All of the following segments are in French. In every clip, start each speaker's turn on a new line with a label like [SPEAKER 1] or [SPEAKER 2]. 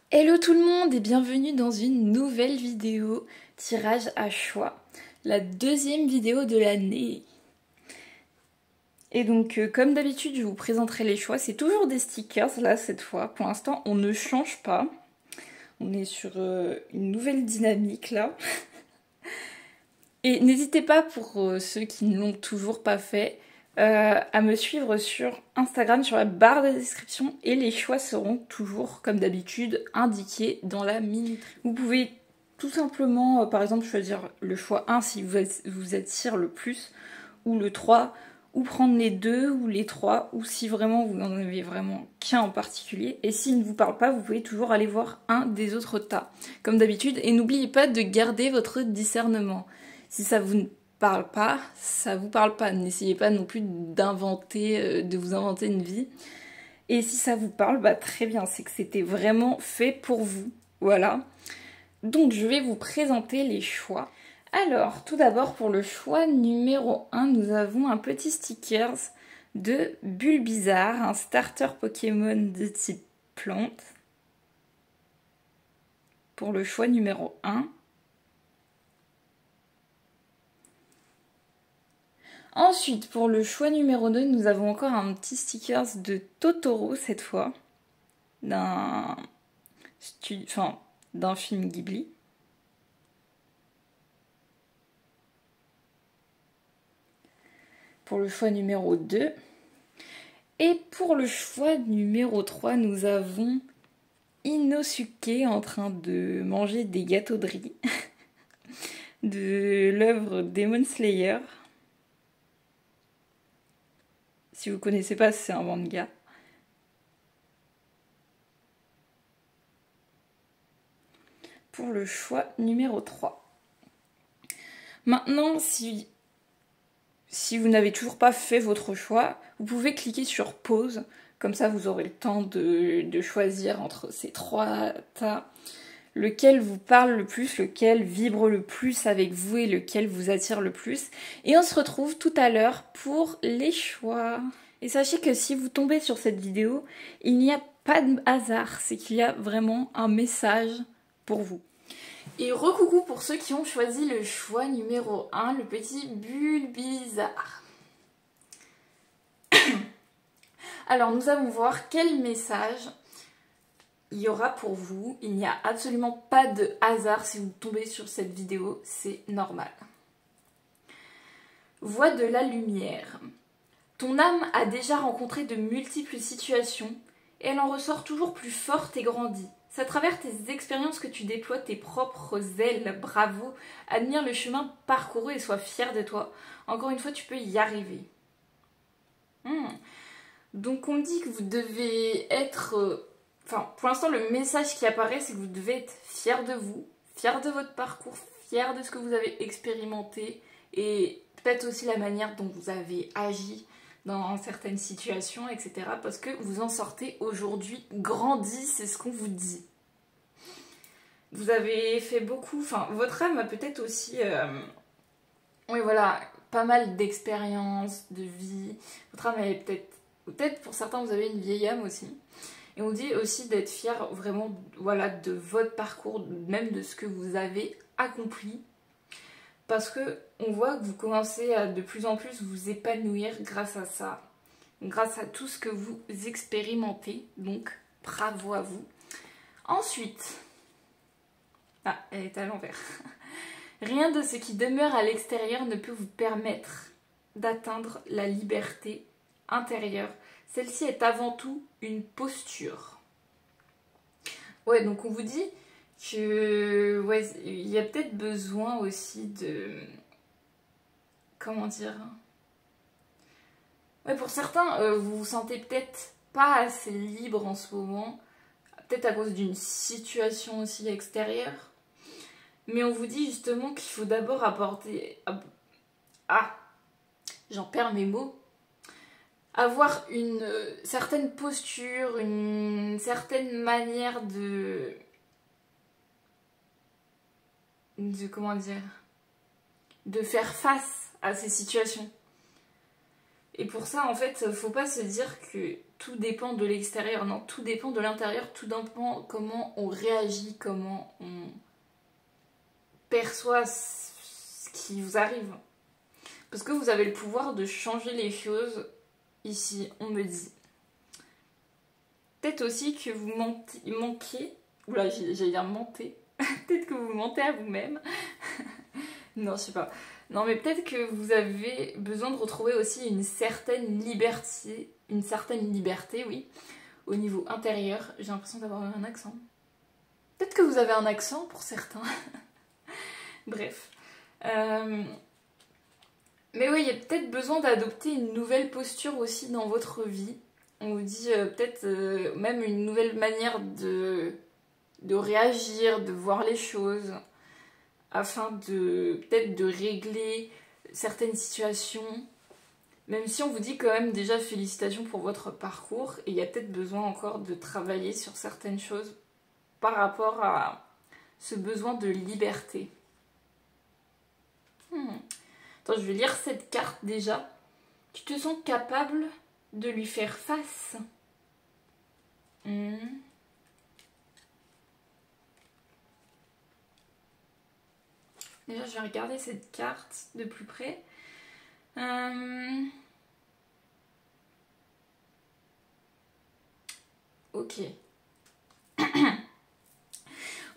[SPEAKER 1] Hello tout le monde et bienvenue dans une nouvelle vidéo tirage à choix, la deuxième vidéo de l'année. Et donc comme d'habitude je vous présenterai les choix, c'est toujours des stickers là cette fois, pour l'instant on ne change pas, on est sur une nouvelle dynamique là. Et n'hésitez pas pour ceux qui ne l'ont toujours pas fait, à me suivre sur Instagram, sur la barre de description, et les choix seront toujours, comme d'habitude, indiqués dans la minuterie. Vous pouvez tout simplement, par exemple, choisir le choix 1 si vous attire le plus, ou le 3, ou prendre les 2 ou les 3, ou si vraiment vous n'en avez vraiment qu'un en particulier. Et s'il ne vous parle pas, vous pouvez toujours aller voir un des autres tas, comme d'habitude. Et n'oubliez pas de garder votre discernement. Si ça vous parle pas, ça vous parle pas. N'essayez pas non plus d'inventer, de vous inventer une vie. Et si ça vous parle, bah très bien, c'est que c'était vraiment fait pour vous. Voilà. Donc je vais vous présenter les choix. Alors, tout d'abord pour le choix numéro 1, nous avons un petit stickers de Bulbizarre, un starter Pokémon de type plante. Pour le choix numéro 1. Ensuite, pour le choix numéro 2, nous avons encore un petit stickers de Totoro cette fois, d'un film Ghibli. Pour le choix numéro 2. Et pour le choix numéro 3, nous avons Inosuke en train de manger des gâteaux de riz de l'œuvre Demon Slayer. Si vous connaissez pas, c'est un manga. Pour le choix numéro 3. Maintenant, si vous n'avez toujours pas fait votre choix, vous pouvez cliquer sur pause. Comme ça, vous aurez le temps de choisir entre ces 3 tas. Lequel vous parle le plus, lequel vibre le plus avec vous et lequel vous attire le plus. Et on se retrouve tout à l'heure pour les choix. Et sachez que si vous tombez sur cette vidéo, il n'y a pas de hasard, c'est qu'il y a vraiment un message pour vous. Et recoucou pour ceux qui ont choisi le choix numéro 1, le petit Bulbizarre. Alors nous allons voir quel message il y aura pour vous. Il n'y a absolument pas de hasard si vous tombez sur cette vidéo, c'est normal. Voix de la lumière. Ton âme a déjà rencontré de multiples situations et elle en ressort toujours plus forte et grandie. C'est à travers tes expériences que tu déploies tes propres ailes. Bravo, admire le chemin parcouru et sois fier de toi. Encore une fois, tu peux y arriver. Donc on me dit que vous devez être... Enfin, pour l'instant, le message qui apparaît, c'est que vous devez être fier de vous, fier de votre parcours, fier de ce que vous avez expérimenté et peut-être aussi la manière dont vous avez agi dans certaines situations, etc. Parce que vous en sortez aujourd'hui grandi, c'est ce qu'on vous dit. Vous avez fait beaucoup, enfin, votre âme a peut-être aussi, oui voilà, pas mal d'expériences, de vie. Votre âme est peut-être pour certains vous avez une vieille âme aussi. Et on dit aussi d'être fier vraiment voilà, de votre parcours, même de ce que vous avez accompli. Parce que on voit que vous commencez à de plus en plus vous épanouir grâce à ça. Grâce à tout ce que vous expérimentez. Donc bravo à vous. Ensuite, ah, elle est à l'envers. Rien de ce qui demeure à l'extérieur ne peut vous permettre d'atteindre la liberté intérieure. Celle-ci est avant tout une posture. Ouais, donc on vous dit que ouais, il y a peut-être besoin aussi de... Comment dire? Ouais, pour certains, vous vous sentez peut-être pas assez libre en ce moment. Peut-être à cause d'une situation aussi extérieure. Mais on vous dit justement qu'il faut d'abord apporter... Ah, j'en perds mes mots. Avoir une certaine posture, une certaine manière de comment dire, de faire face à ces situations. Et pour ça, en fait, faut pas se dire que tout dépend de l'extérieur, non, tout dépend de l'intérieur, tout dépend comment on réagit, comment on perçoit ce qui vous arrive. Parce que vous avez le pouvoir de changer les choses ici, on me dit. Peut-être aussi que vous manquez, oula, j'allais dire mentir, peut-être que vous mentez à vous-même. Non, je sais pas. Non, mais peut-être que vous avez besoin de retrouver aussi une certaine liberté, oui, au niveau intérieur. J'ai l'impression d'avoir un accent. Peut-être que vous avez un accent pour certains. Bref. Mais oui, il y a peut-être besoin d'adopter une nouvelle posture aussi dans votre vie. On vous dit peut-être même une nouvelle manière de réagir, de voir les choses, afin de peut-être de régler certaines situations. Même si on vous dit quand même déjà félicitations pour votre parcours, et il y a peut-être besoin encore de travailler sur certaines choses par rapport à ce besoin de liberté. Attends, je vais lire cette carte déjà. Tu te sens capable de lui faire face. Déjà, je vais regarder cette carte de plus près. Ok.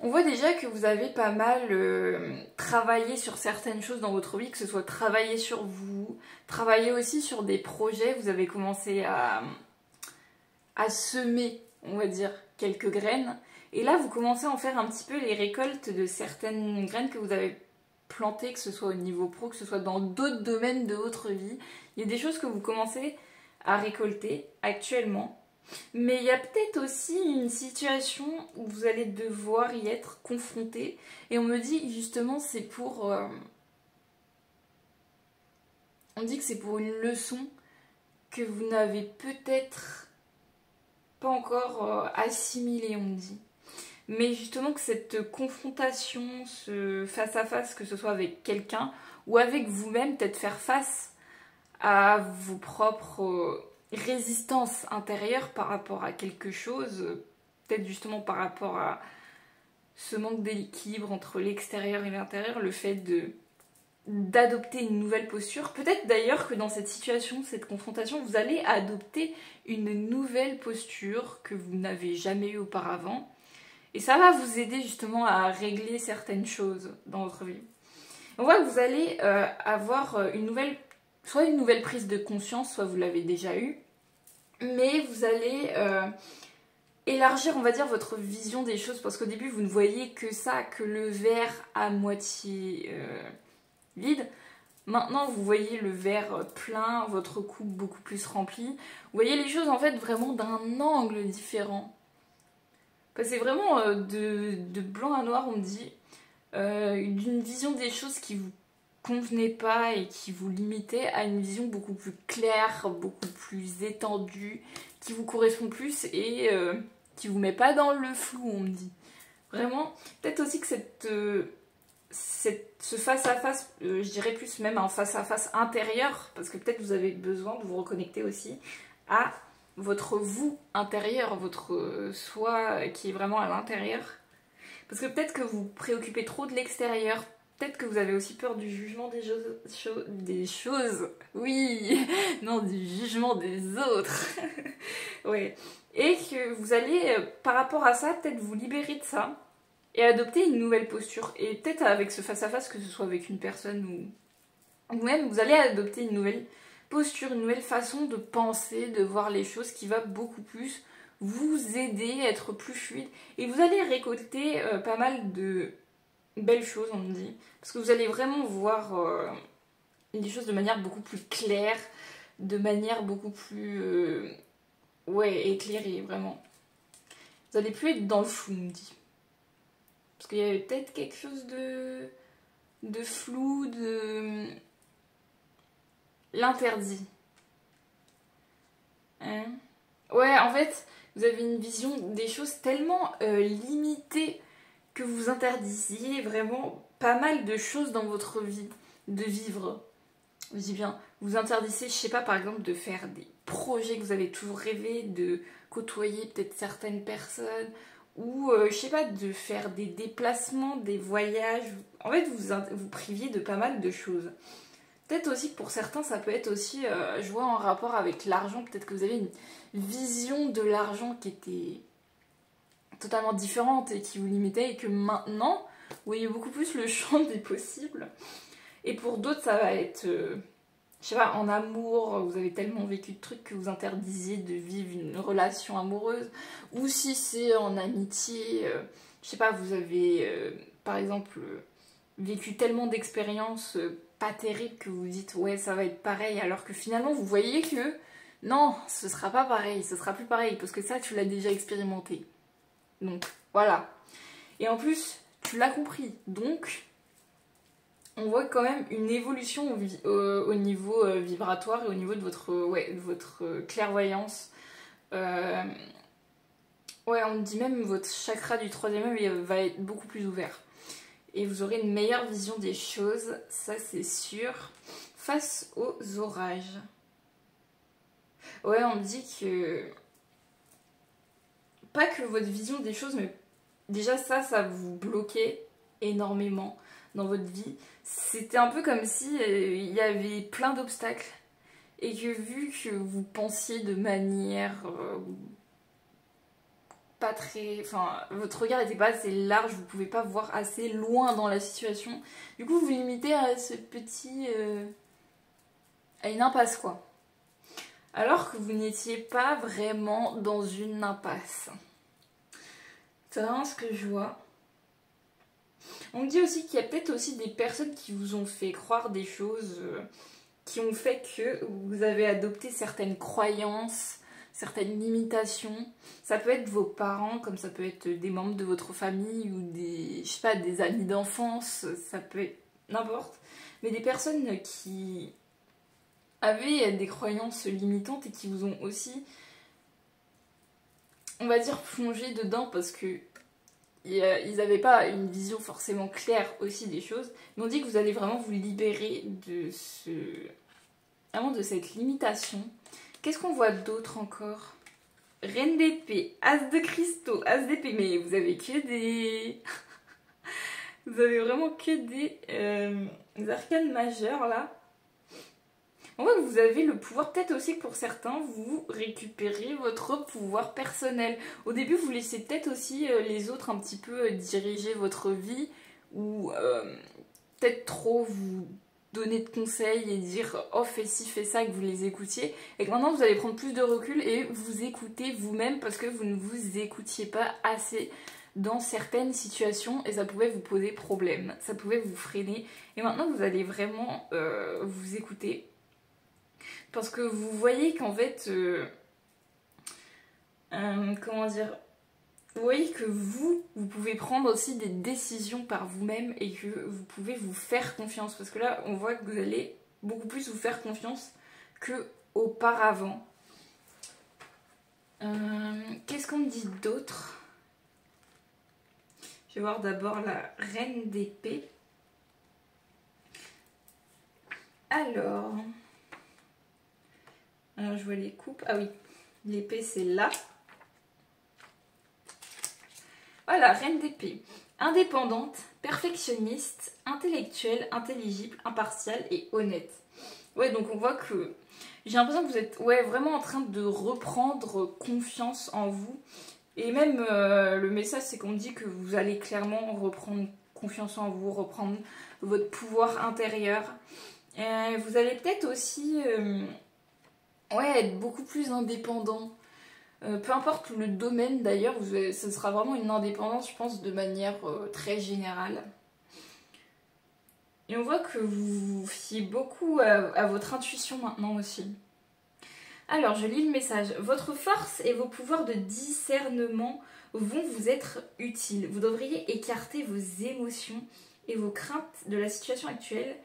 [SPEAKER 1] On voit déjà que vous avez pas mal travaillé sur certaines choses dans votre vie, que ce soit travailler sur vous, travailler aussi sur des projets. Vous avez commencé à semer, on va dire, quelques graines. Et là, vous commencez à en faire un petit peu les récoltes de certaines graines que vous avez plantées, que ce soit au niveau pro, que ce soit dans d'autres domaines de votre vie. Il y a des choses que vous commencez à récolter actuellement. Mais il y a peut-être aussi une situation où vous allez devoir y être confronté. Et on me dit justement c'est pour... on dit que c'est pour une leçon que vous n'avez peut-être pas encore assimilée, on me dit. Mais justement que cette confrontation, ce face-à-face, que ce soit avec quelqu'un ou avec vous-même, peut-être faire face à vos propres... résistance intérieure par rapport à quelque chose, peut-être justement par rapport à ce manque d'équilibre entre l'extérieur et l'intérieur, le fait d'adopter une nouvelle posture. Peut-être d'ailleurs que dans cette situation, cette confrontation, vous allez adopter une nouvelle posture que vous n'avez jamais eue auparavant. Et ça va vous aider justement à régler certaines choses dans votre vie. On voit que vous allez avoir soit une nouvelle prise de conscience, soit vous l'avez déjà eue, mais vous allez élargir, on va dire, votre vision des choses, parce qu'au début, vous ne voyez que ça, que le verre à moitié vide. Maintenant, vous voyez le verre plein, votre coupe beaucoup plus remplie. Vous voyez les choses, en fait, vraiment d'un angle différent. C'est vraiment de blanc à noir, on me dit, d'une vision des choses qui vous convenait pas et qui vous limitait à une vision beaucoup plus claire, beaucoup plus étendue, qui vous correspond plus et qui vous met pas dans le flou, on me dit. Vraiment, peut-être aussi que ce face-à-face, je dirais plus même un face-à-face intérieur, parce que peut-être vous avez besoin de vous reconnecter aussi à votre vous intérieur, votre soi qui est vraiment à l'intérieur. Parce que peut-être que vous vous préoccupez trop de l'extérieur. Peut-être que vous avez aussi peur du jugement des choses. Oui, non, du jugement des autres. Ouais. Et que vous allez, par rapport à ça, peut-être vous libérer de ça et adopter une nouvelle posture. Et peut-être avec ce face-à-face, que ce soit avec une personne ou même, vous allez adopter une nouvelle posture, une nouvelle façon de penser, de voir les choses qui va beaucoup plus vous aider à être plus fluide. Et vous allez récolter pas mal de belles choses, on me dit. Parce que vous allez vraiment voir les choses de manière beaucoup plus claire, de manière beaucoup plus éclairée, vraiment. Vous allez plus être dans le flou, on me dit. Parce qu'il y avait peut-être quelque chose de flou, de l'interdit. Hein? Ouais, en fait, vous avez une vision des choses tellement limitée que vous interdisiez vraiment pas mal de choses dans votre vie, de vivre. Je dis bien vous interdisez, je sais pas, par exemple, de faire des projets que vous avez toujours rêvé, de côtoyer peut-être certaines personnes, ou je sais pas, de faire des déplacements, des voyages. En fait, vous priviez de pas mal de choses. Peut-être aussi que pour certains, ça peut être aussi, je vois en rapport avec l'argent, peut-être que vous avez une vision de l'argent qui était totalement différente et qui vous limitait, et que maintenant, vous voyez beaucoup plus le champ des possibles. Et pour d'autres, ça va être, je sais pas, en amour, vous avez tellement vécu de trucs que vous interdisiez de vivre une relation amoureuse. Ou si c'est en amitié, je sais pas, vous avez, par exemple, vécu tellement d'expériences pas terribles que vous vous dites, ouais, ça va être pareil, alors que finalement, vous voyez que non, ce sera pas pareil, ce sera plus pareil, parce que ça, tu l'as déjà expérimenté. Donc, voilà. Et en plus, tu l'as compris. Donc, on voit quand même une évolution au niveau vibratoire et au niveau de votre clairvoyance. Ouais, on dit même votre chakra du troisième œil va être beaucoup plus ouvert. Et vous aurez une meilleure vision des choses, ça c'est sûr, face aux orages. Ouais, on me dit que... Pas que votre vision des choses, mais déjà ça vous bloquait énormément dans votre vie. C'était un peu comme si il y avait plein d'obstacles et que vu que vous pensiez de manière pas très... Enfin, votre regard n'était pas assez large, vous ne pouvez pas voir assez loin dans la situation. Du coup, vous vous limitez à ce petit... à une impasse, quoi. Alors que vous n'étiez pas vraiment dans une impasse. C'est vraiment ce que je vois. On me dit aussi qu'il y a peut-être aussi des personnes qui vous ont fait croire des choses qui ont fait que vous avez adopté certaines croyances, certaines limitations. Ça peut être vos parents, comme ça peut être des membres de votre famille ou des, je sais pas, des amis d'enfance, ça peut être n'importe. Mais des personnes qui avaient des croyances limitantes et qui vous ont aussi, on va dire, plongé dedans parce que ils n'avaient pas une vision forcément claire aussi des choses, mais on dit que vous allez vraiment vous libérer de vraiment de cette limitation. Qu'est-ce qu'on voit d'autre encore? Reine d'épée, as de cristaux, as d'épée, mais vous avez que des... vous avez vraiment que des arcanes majeures là. On voit que vous avez le pouvoir, peut-être aussi que pour certains, vous récupérez votre pouvoir personnel. Au début, vous laissez peut-être aussi les autres un petit peu diriger votre vie, ou peut-être trop vous donner de conseils et dire oh fais ci, fais ça, que vous les écoutiez. Et que maintenant, vous allez prendre plus de recul et vous écouter vous-même parce que vous ne vous écoutiez pas assez dans certaines situations et ça pouvait vous poser problème, ça pouvait vous freiner. Et maintenant, vous allez vraiment vous écouter. Parce que vous voyez qu'en fait, comment dire, vous voyez que vous pouvez prendre aussi des décisions par vous-même et que vous pouvez vous faire confiance. Parce que là, on voit que vous allez beaucoup plus vous faire confiance qu'auparavant. Qu'est-ce qu'on me dit d'autre? Je vais voir d'abord la reine d'épée. Alors... je vois les coupes. Ah oui, l'épée c'est là. Voilà, reine d'épée. Indépendante, perfectionniste, intellectuelle, intelligible, impartiale et honnête. Ouais, donc on voit que j'ai l'impression que vous êtes vraiment en train de reprendre confiance en vous. Et même le message c'est qu'on me dit que vous allez clairement reprendre confiance en vous, reprendre votre pouvoir intérieur. Vous allez peut-être aussi... être beaucoup plus indépendant. Peu importe le domaine d'ailleurs, ce sera vraiment une indépendance, je pense, de manière très générale. Et on voit que vous vous fiez beaucoup à votre intuition maintenant aussi. Alors, je lis le message. Votre force et vos pouvoirs de discernement vont vous être utiles. Vous devriez écarter vos émotions et vos craintes de la situation actuelle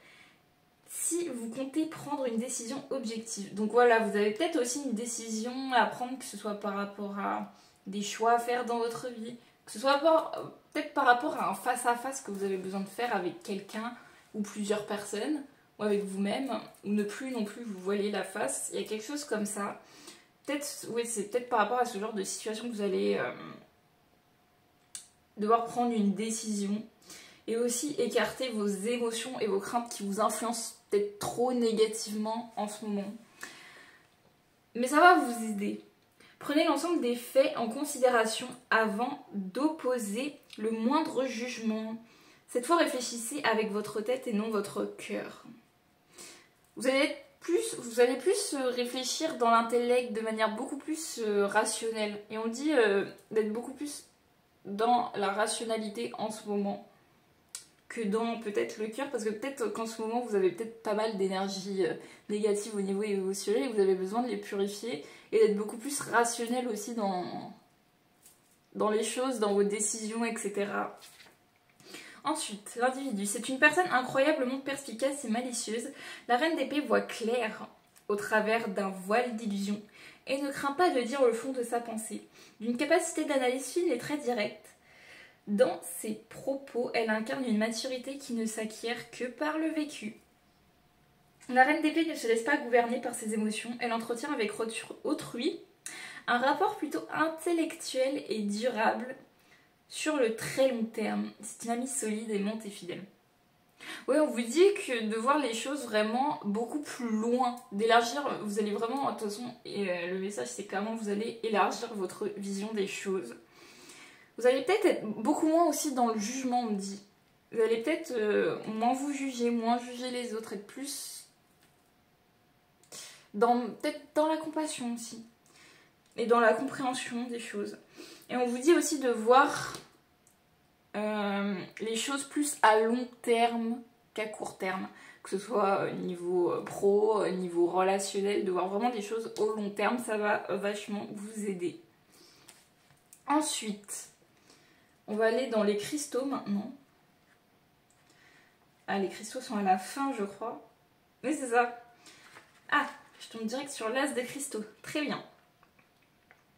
[SPEAKER 1] si vous comptez prendre une décision objective. Donc voilà, vous avez peut-être aussi une décision à prendre, que ce soit par rapport à des choix à faire dans votre vie, que ce soit peut-être par rapport à un face-à-face que vous avez besoin de faire avec quelqu'un ou plusieurs personnes, ou avec vous-même, ou ne plus non plus vous voiler la face. Il y a quelque chose comme ça. Peut-être, oui, c'est peut-être par rapport à ce genre de situation que vous allez devoir prendre une décision et aussi écarter vos émotions et vos craintes qui vous influencent peut-être trop négativement en ce moment. Mais ça va vous aider. Prenez l'ensemble des faits en considération avant d'opposer le moindre jugement. Cette fois, réfléchissez avec votre tête et non votre cœur. Vous allez plus réfléchir dans l'intellect de manière beaucoup plus rationnelle. Et on dit d'être beaucoup plus dans la rationalité en ce moment que dans peut-être le cœur, parce que peut-être qu'en ce moment vous avez peut-être pas mal d'énergie négative au niveau émotionnel et vous avez besoin de les purifier et d'être beaucoup plus rationnel aussi dans les choses, dans vos décisions, etc. Ensuite, l'individu, c'est une personne incroyablement perspicace et malicieuse. La reine d'épée voit clair au travers d'un voile d'illusion et ne craint pas de dire le fond de sa pensée. D'une capacité d'analyse fine et très directe, dans ses propos, elle incarne une maturité qui ne s'acquiert que par le vécu. La reine d'épée ne se laisse pas gouverner par ses émotions, elle entretient avec autrui un rapport plutôt intellectuel et durable sur le très long terme. C'est une amie solide, aimante et fidèle. Oui, on vous dit que de voir les choses vraiment beaucoup plus loin, d'élargir, vous allez vraiment, de toute façon, et le message c'est clairement vous allez élargir votre vision des choses. Vous allez peut-être être beaucoup moins aussi dans le jugement, on me dit. Vous allez peut-être moins vous juger, moins juger les autres, être plus peut-être dans la compassion aussi. Et dans la compréhension des choses. Et on vous dit aussi de voir les choses plus à long terme qu'à court terme. Que ce soit niveau pro, niveau relationnel, de voir vraiment les choses au long terme, ça va vachement vous aider. Ensuite, on va aller dans les cristaux maintenant. Ah, les cristaux sont à la fin, je crois. Oui, c'est ça. Ah, je tombe direct sur l'as des cristaux. Très bien.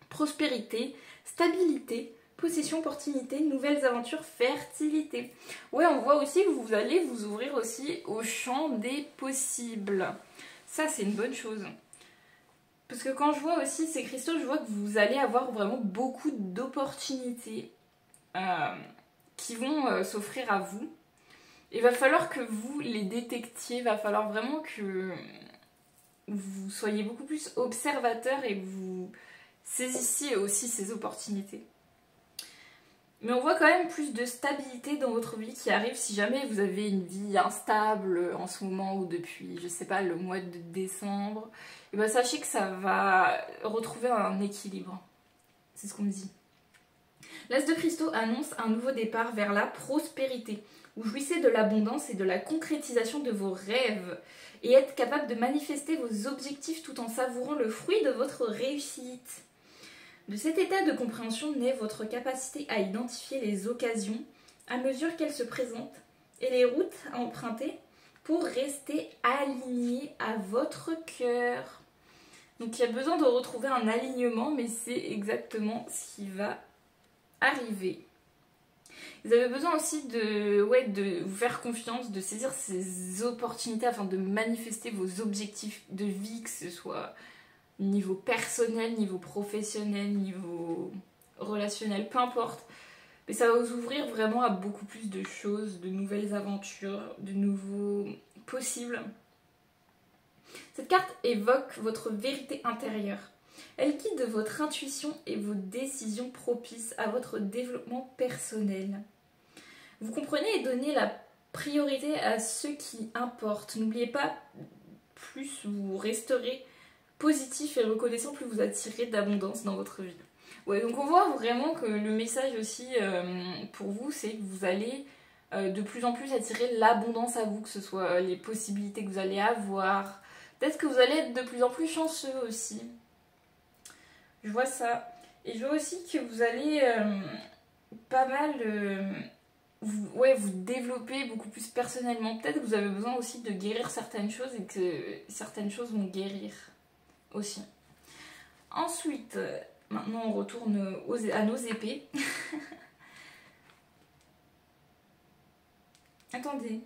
[SPEAKER 1] Prospérité, stabilité, possession, opportunité, nouvelles aventures, fertilité. Ouais, on voit aussi que vous allez vous ouvrir aussi au champ des possibles. Ça, c'est une bonne chose. Parce que quand je vois aussi ces cristaux, je vois que vous allez avoir vraiment beaucoup d'opportunités qui vont s'offrir à vous. Il va falloir que vous les détectiez, il va falloir vraiment que vous soyez beaucoup plus observateur et que vous saisissiez aussi ces opportunités. Mais on voit quand même plus de stabilité dans votre vie qui arrive si jamais vous avez une vie instable en ce moment ou depuis, je sais pas, le mois de décembre. Et bien sachez que ça va retrouver un équilibre. C'est ce qu'on me dit. L'as de cristaux annonce un nouveau départ vers la prospérité. Vous jouissez de l'abondance et de la concrétisation de vos rêves et êtes capable de manifester vos objectifs tout en savourant le fruit de votre réussite. De cet état de compréhension naît votre capacité à identifier les occasions à mesure qu'elles se présentent et les routes à emprunter pour rester aligné à votre cœur. Donc il y a besoin de retrouver un alignement, mais c'est exactement ce qui va arriver. Vous avez besoin aussi de vous faire confiance, de saisir ces opportunités afin de manifester vos objectifs de vie, que ce soit niveau personnel, niveau professionnel, niveau relationnel, peu importe. Mais ça va vous ouvrir vraiment à beaucoup plus de choses, de nouvelles aventures, de nouveaux possibles. Cette carte évoque votre vérité intérieure. Elle guide votre intuition et vos décisions propices à votre développement personnel. Vous comprenez et donnez la priorité à ce qui importe. N'oubliez pas, plus vous resterez positif et reconnaissant, plus vous attirez d'abondance dans votre vie. Ouais, donc on voit vraiment que le message aussi pour vous, c'est que vous allez de plus en plus attirer l'abondance à vous, que ce soit les possibilités que vous allez avoir. Peut-être que vous allez être de plus en plus chanceux aussi. Je vois ça. Et je vois aussi que vous allez pas mal vous développer beaucoup plus personnellement. Peut-être que vous avez besoin aussi de guérir certaines choses et que certaines choses vont guérir aussi. Ensuite, maintenant on retourne à nos épées. Attendez.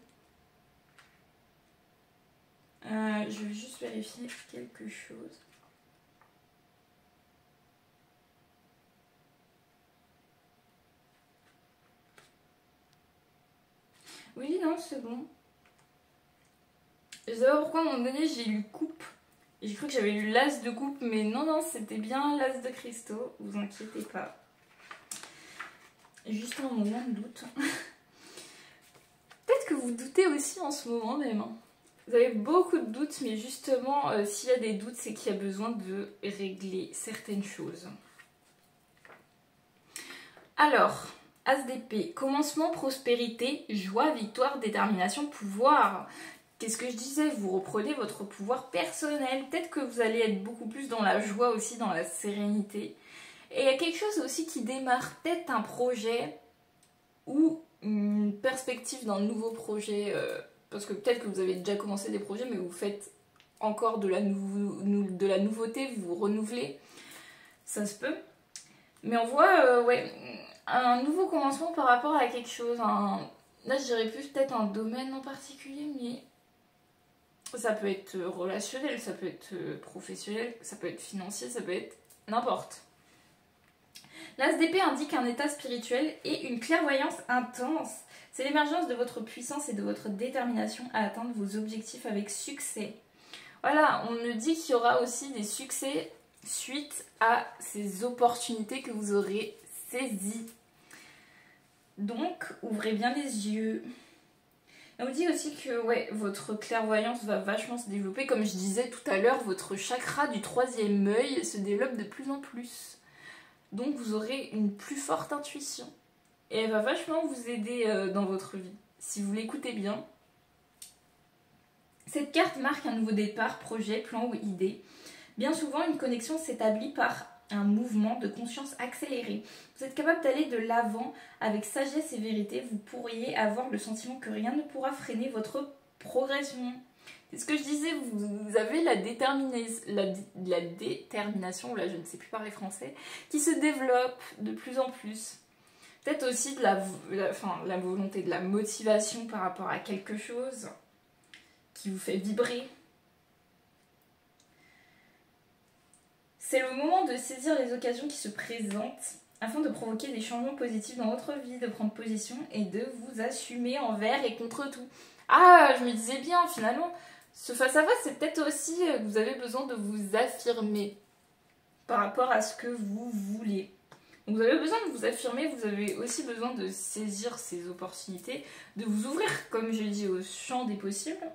[SPEAKER 1] Je vais juste vérifier quelque chose. Oui, non, c'est bon. Je sais pas pourquoi à un moment donné j'ai lu coupe. J'ai cru que j'avais lu l'as de coupe, mais non, non, c'était bien l'as de cristaux. Vous inquiétez pas. Juste un moment de doute. Peut-être que vous doutez aussi en ce moment même. Vous avez beaucoup de doutes, mais justement, s'il y a des doutes, c'est qu'il y a besoin de régler certaines choses. Alors, As d'épée, commencement, prospérité, joie, victoire, détermination, pouvoir. Qu'est-ce que je disais? Vous reprenez votre pouvoir personnel. Peut-être que vous allez être beaucoup plus dans la joie aussi, dans la sérénité. Et il y a quelque chose aussi qui démarre. Peut-être un projet ou une perspective d'un nouveau projet. Parce que peut-être que vous avez déjà commencé des projets, mais vous faites encore de la nouveauté, vous renouvelez. Ça se peut. Mais on voit, ouais, un nouveau commencement par rapport à quelque chose. Là, je dirais plus peut-être un domaine en particulier, mais ça peut être relationnel, ça peut être professionnel, ça peut être financier, ça peut être n'importe. L'as d'épée indique un état spirituel et une clairvoyance intense. C'est l'émergence de votre puissance et de votre détermination à atteindre vos objectifs avec succès. Voilà, on me dit qu'il y aura aussi des succès suite à ces opportunités que vous aurez saisies. Donc, ouvrez bien les yeux. On vous dit aussi que ouais, votre clairvoyance va vachement se développer. Comme je disais tout à l'heure, votre chakra du troisième œil se développe de plus en plus. Donc vous aurez une plus forte intuition. Et elle va vachement vous aider dans votre vie, si vous l'écoutez bien. Cette carte marque un nouveau départ, projet, plan ou idée. Bien souvent, une connexion s'établit par un mouvement de conscience accéléré. Vous êtes capable d'aller de l'avant avec sagesse et vérité. Vous pourriez avoir le sentiment que rien ne pourra freiner votre progression. C'est ce que je disais, vous avez la détermination, là je ne sais plus parler français, qui se développe de plus en plus. Peut-être aussi de la volonté, de la motivation par rapport à quelque chose qui vous fait vibrer. C'est le moment de saisir les occasions qui se présentent afin de provoquer des changements positifs dans votre vie, de prendre position et de vous assumer envers et contre tout. Ah, je me disais bien, finalement, ce face-à-face, c'est peut-être aussi que vous avez besoin de vous affirmer par rapport à ce que vous voulez. Donc vous avez besoin de vous affirmer, vous avez aussi besoin de saisir ces opportunités, de vous ouvrir, comme je dis, au champ des possibles.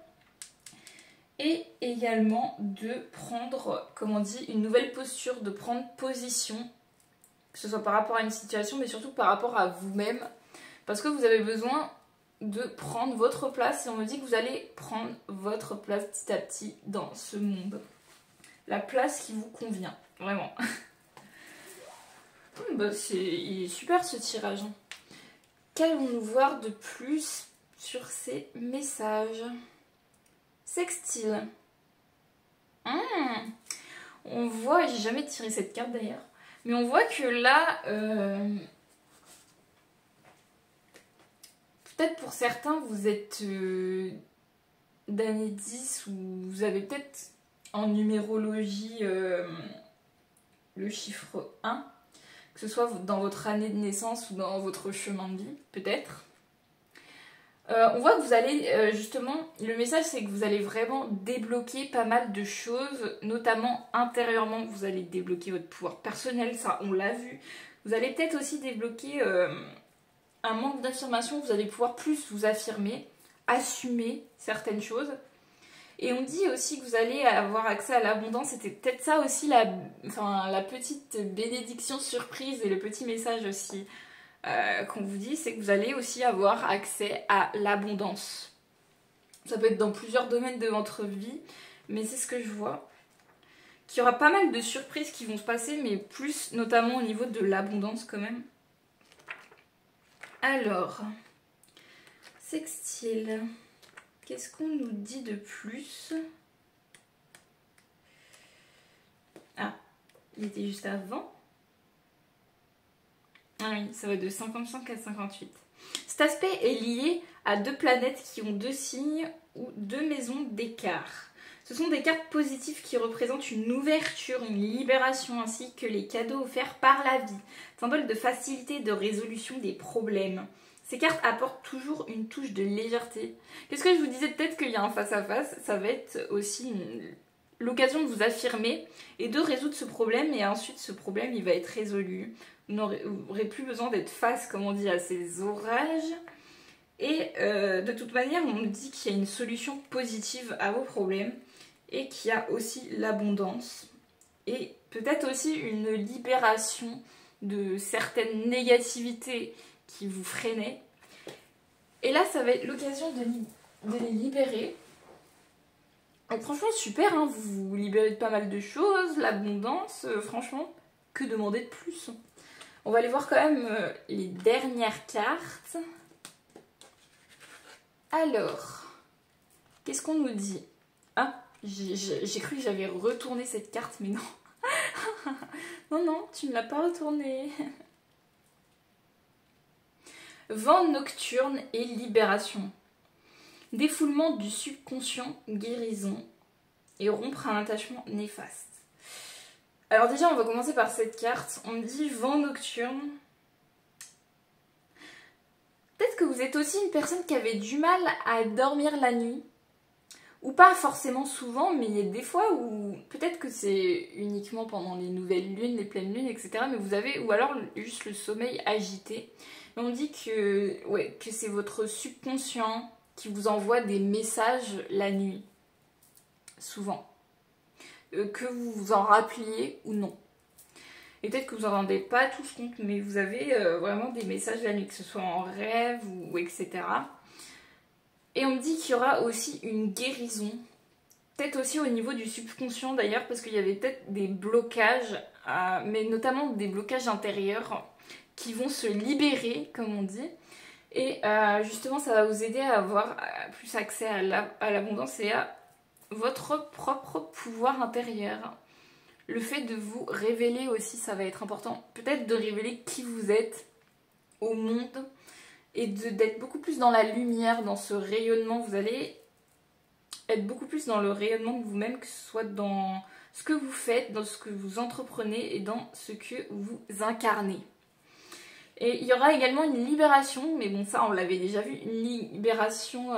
[SPEAKER 1] Et également de prendre, comme on dit, une nouvelle posture, de prendre position, que ce soit par rapport à une situation, mais surtout par rapport à vous-même, parce que vous avez besoin de prendre votre place, et on me dit que vous allez prendre votre place petit à petit dans ce monde. La place qui vous convient, vraiment. Bah il est super ce tirage. Qu'allons-nous voir de plus sur ces messages? Sextile. On voit, j'ai jamais tiré cette carte d'ailleurs, mais on voit que là, peut-être pour certains, vous êtes d'année 10 ou vous avez peut-être en numérologie le chiffre 1, que ce soit dans votre année de naissance ou dans votre chemin de vie, peut-être. On voit que vous allez, justement, le message c'est que vous allez vraiment débloquer pas mal de choses, notamment intérieurement, vous allez débloquer votre pouvoir personnel, ça on l'a vu. Vous allez peut-être aussi débloquer un manque d'affirmation, vous allez pouvoir plus vous affirmer, assumer certaines choses. Et on dit aussi que vous allez avoir accès à l'abondance, c'était peut-être ça aussi la petite bénédiction surprise et le petit message aussi. Qu'on vous dit, c'est que vous allez aussi avoir accès à l'abondance. Ça peut être dans plusieurs domaines de votre vie, mais c'est ce que je vois. Qu'il y aura pas mal de surprises qui vont se passer, mais plus notamment au niveau de l'abondance quand même. Alors, sextile, qu'est-ce qu'on nous dit de plus? Ah, il était juste avant. Ah oui, ça va de 55 à 58. Cet aspect est lié à deux planètes qui ont deux signes ou deux maisons d'écart. Ce sont des cartes positives qui représentent une ouverture, une libération, ainsi que les cadeaux offerts par la vie. Symbole de facilité de résolution des problèmes. Ces cartes apportent toujours une touche de légèreté. Qu'est-ce que je vous disais? Peut-être qu'il y a un face-à-face, ça va être aussi l'occasion de vous affirmer et de résoudre ce problème, et ensuite ce problème il va être résolu. Vous n'aurez plus besoin d'être face, comme on dit, à ces orages. Et de toute manière, on nous dit qu'il y a une solution positive à vos problèmes et qu'il y a aussi l'abondance et peut-être aussi une libération de certaines négativités qui vous freinaient. Et là, ça va être l'occasion de les libérer. Donc franchement, super, hein, vous libérez de pas mal de choses, l'abondance, franchement, que demander de plus? On va aller voir quand même les dernières cartes. Alors, qu'est-ce qu'on nous dit? Ah, j'ai cru que j'avais retourné cette carte, mais non. Non, non, tu ne l'as pas retournée. Vent nocturne et libération. Défoulement du subconscient, guérison et rompre un attachement néfaste. Alors déjà, on va commencer par cette carte. On me dit vent nocturne. Peut-être que vous êtes aussi une personne qui avait du mal à dormir la nuit. Ou pas forcément souvent, mais il y a des fois où peut-être que c'est uniquement pendant les nouvelles lunes, les pleines lunes, etc. Mais vous avez, ou alors juste le sommeil agité. Et on dit que, ouais, que c'est votre subconscient qui vous envoie des messages la nuit. Souvent. Que vous vous en rappeliez ou non. Et peut-être que vous n'en rendez pas tous compte, mais vous avez vraiment des messages la nuit, que ce soit en rêve ou etc. Et on me dit qu'il y aura aussi une guérison. Peut-être aussi au niveau du subconscient d'ailleurs, parce qu'il y avait peut-être des blocages, mais notamment des blocages intérieurs qui vont se libérer, comme on dit. Et justement, ça va vous aider à avoir plus accès à l'abondance et à votre propre pouvoir intérieur. Le fait de vous révéler aussi, ça va être important. Peut-être de révéler qui vous êtes au monde et d'être beaucoup plus dans la lumière, dans ce rayonnement. Vous allez être beaucoup plus dans le rayonnement de vous-même, que ce soit dans ce que vous faites, dans ce que vous entreprenez et dans ce que vous incarnez. Et il y aura également une libération, mais bon ça on l'avait déjà vu, une libération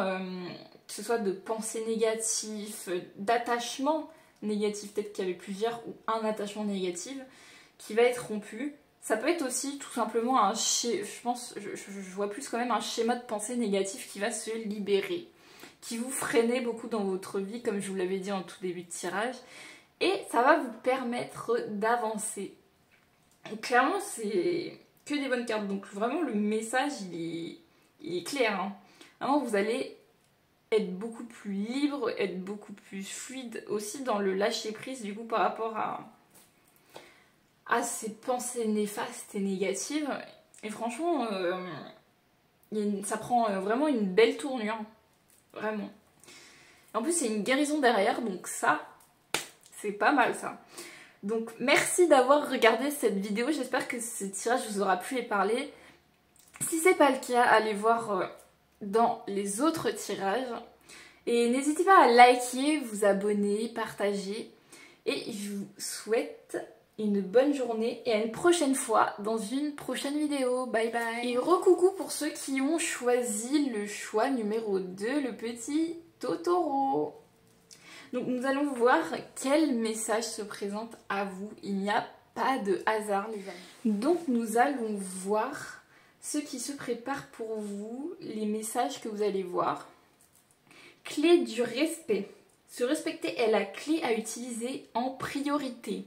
[SPEAKER 1] que ce soit de pensées négatives, d'attachements négatifs, peut-être qu'il y avait plusieurs ou un attachement négatif qui va être rompu. Ça peut être aussi tout simplement un schéma, je vois plus quand même un schéma de pensée négatif qui va se libérer, qui vous freinait beaucoup dans votre vie, comme je vous l'avais dit en tout début de tirage, et ça va vous permettre d'avancer. Clairement, c'est que des bonnes cartes, donc vraiment le message il est clair, hein. Vraiment, vous allez être beaucoup plus libre, être beaucoup plus fluide aussi dans le lâcher prise du coup par rapport à ces pensées néfastes et négatives. Et franchement, ça prend vraiment une belle tournure, vraiment. En plus, c'est une guérison derrière, donc ça, c'est pas mal ça. Donc merci d'avoir regardé cette vidéo, j'espère que ce tirage vous aura plu et parlé. Si c'est pas le cas, allez voir dans les autres tirages. Et n'hésitez pas à liker, vous abonner, partager. Et je vous souhaite une bonne journée et à une prochaine fois dans une prochaine vidéo. Bye bye. Et recoucou pour ceux qui ont choisi le choix numéro 2, le petit Totoro. Donc nous allons voir quel message se présente à vous. Il n'y a pas de hasard les amis. Donc nous allons voir ce qui se prépare pour vous, les messages que vous allez voir. Clé du respect. Se respecter est la clé à utiliser en priorité.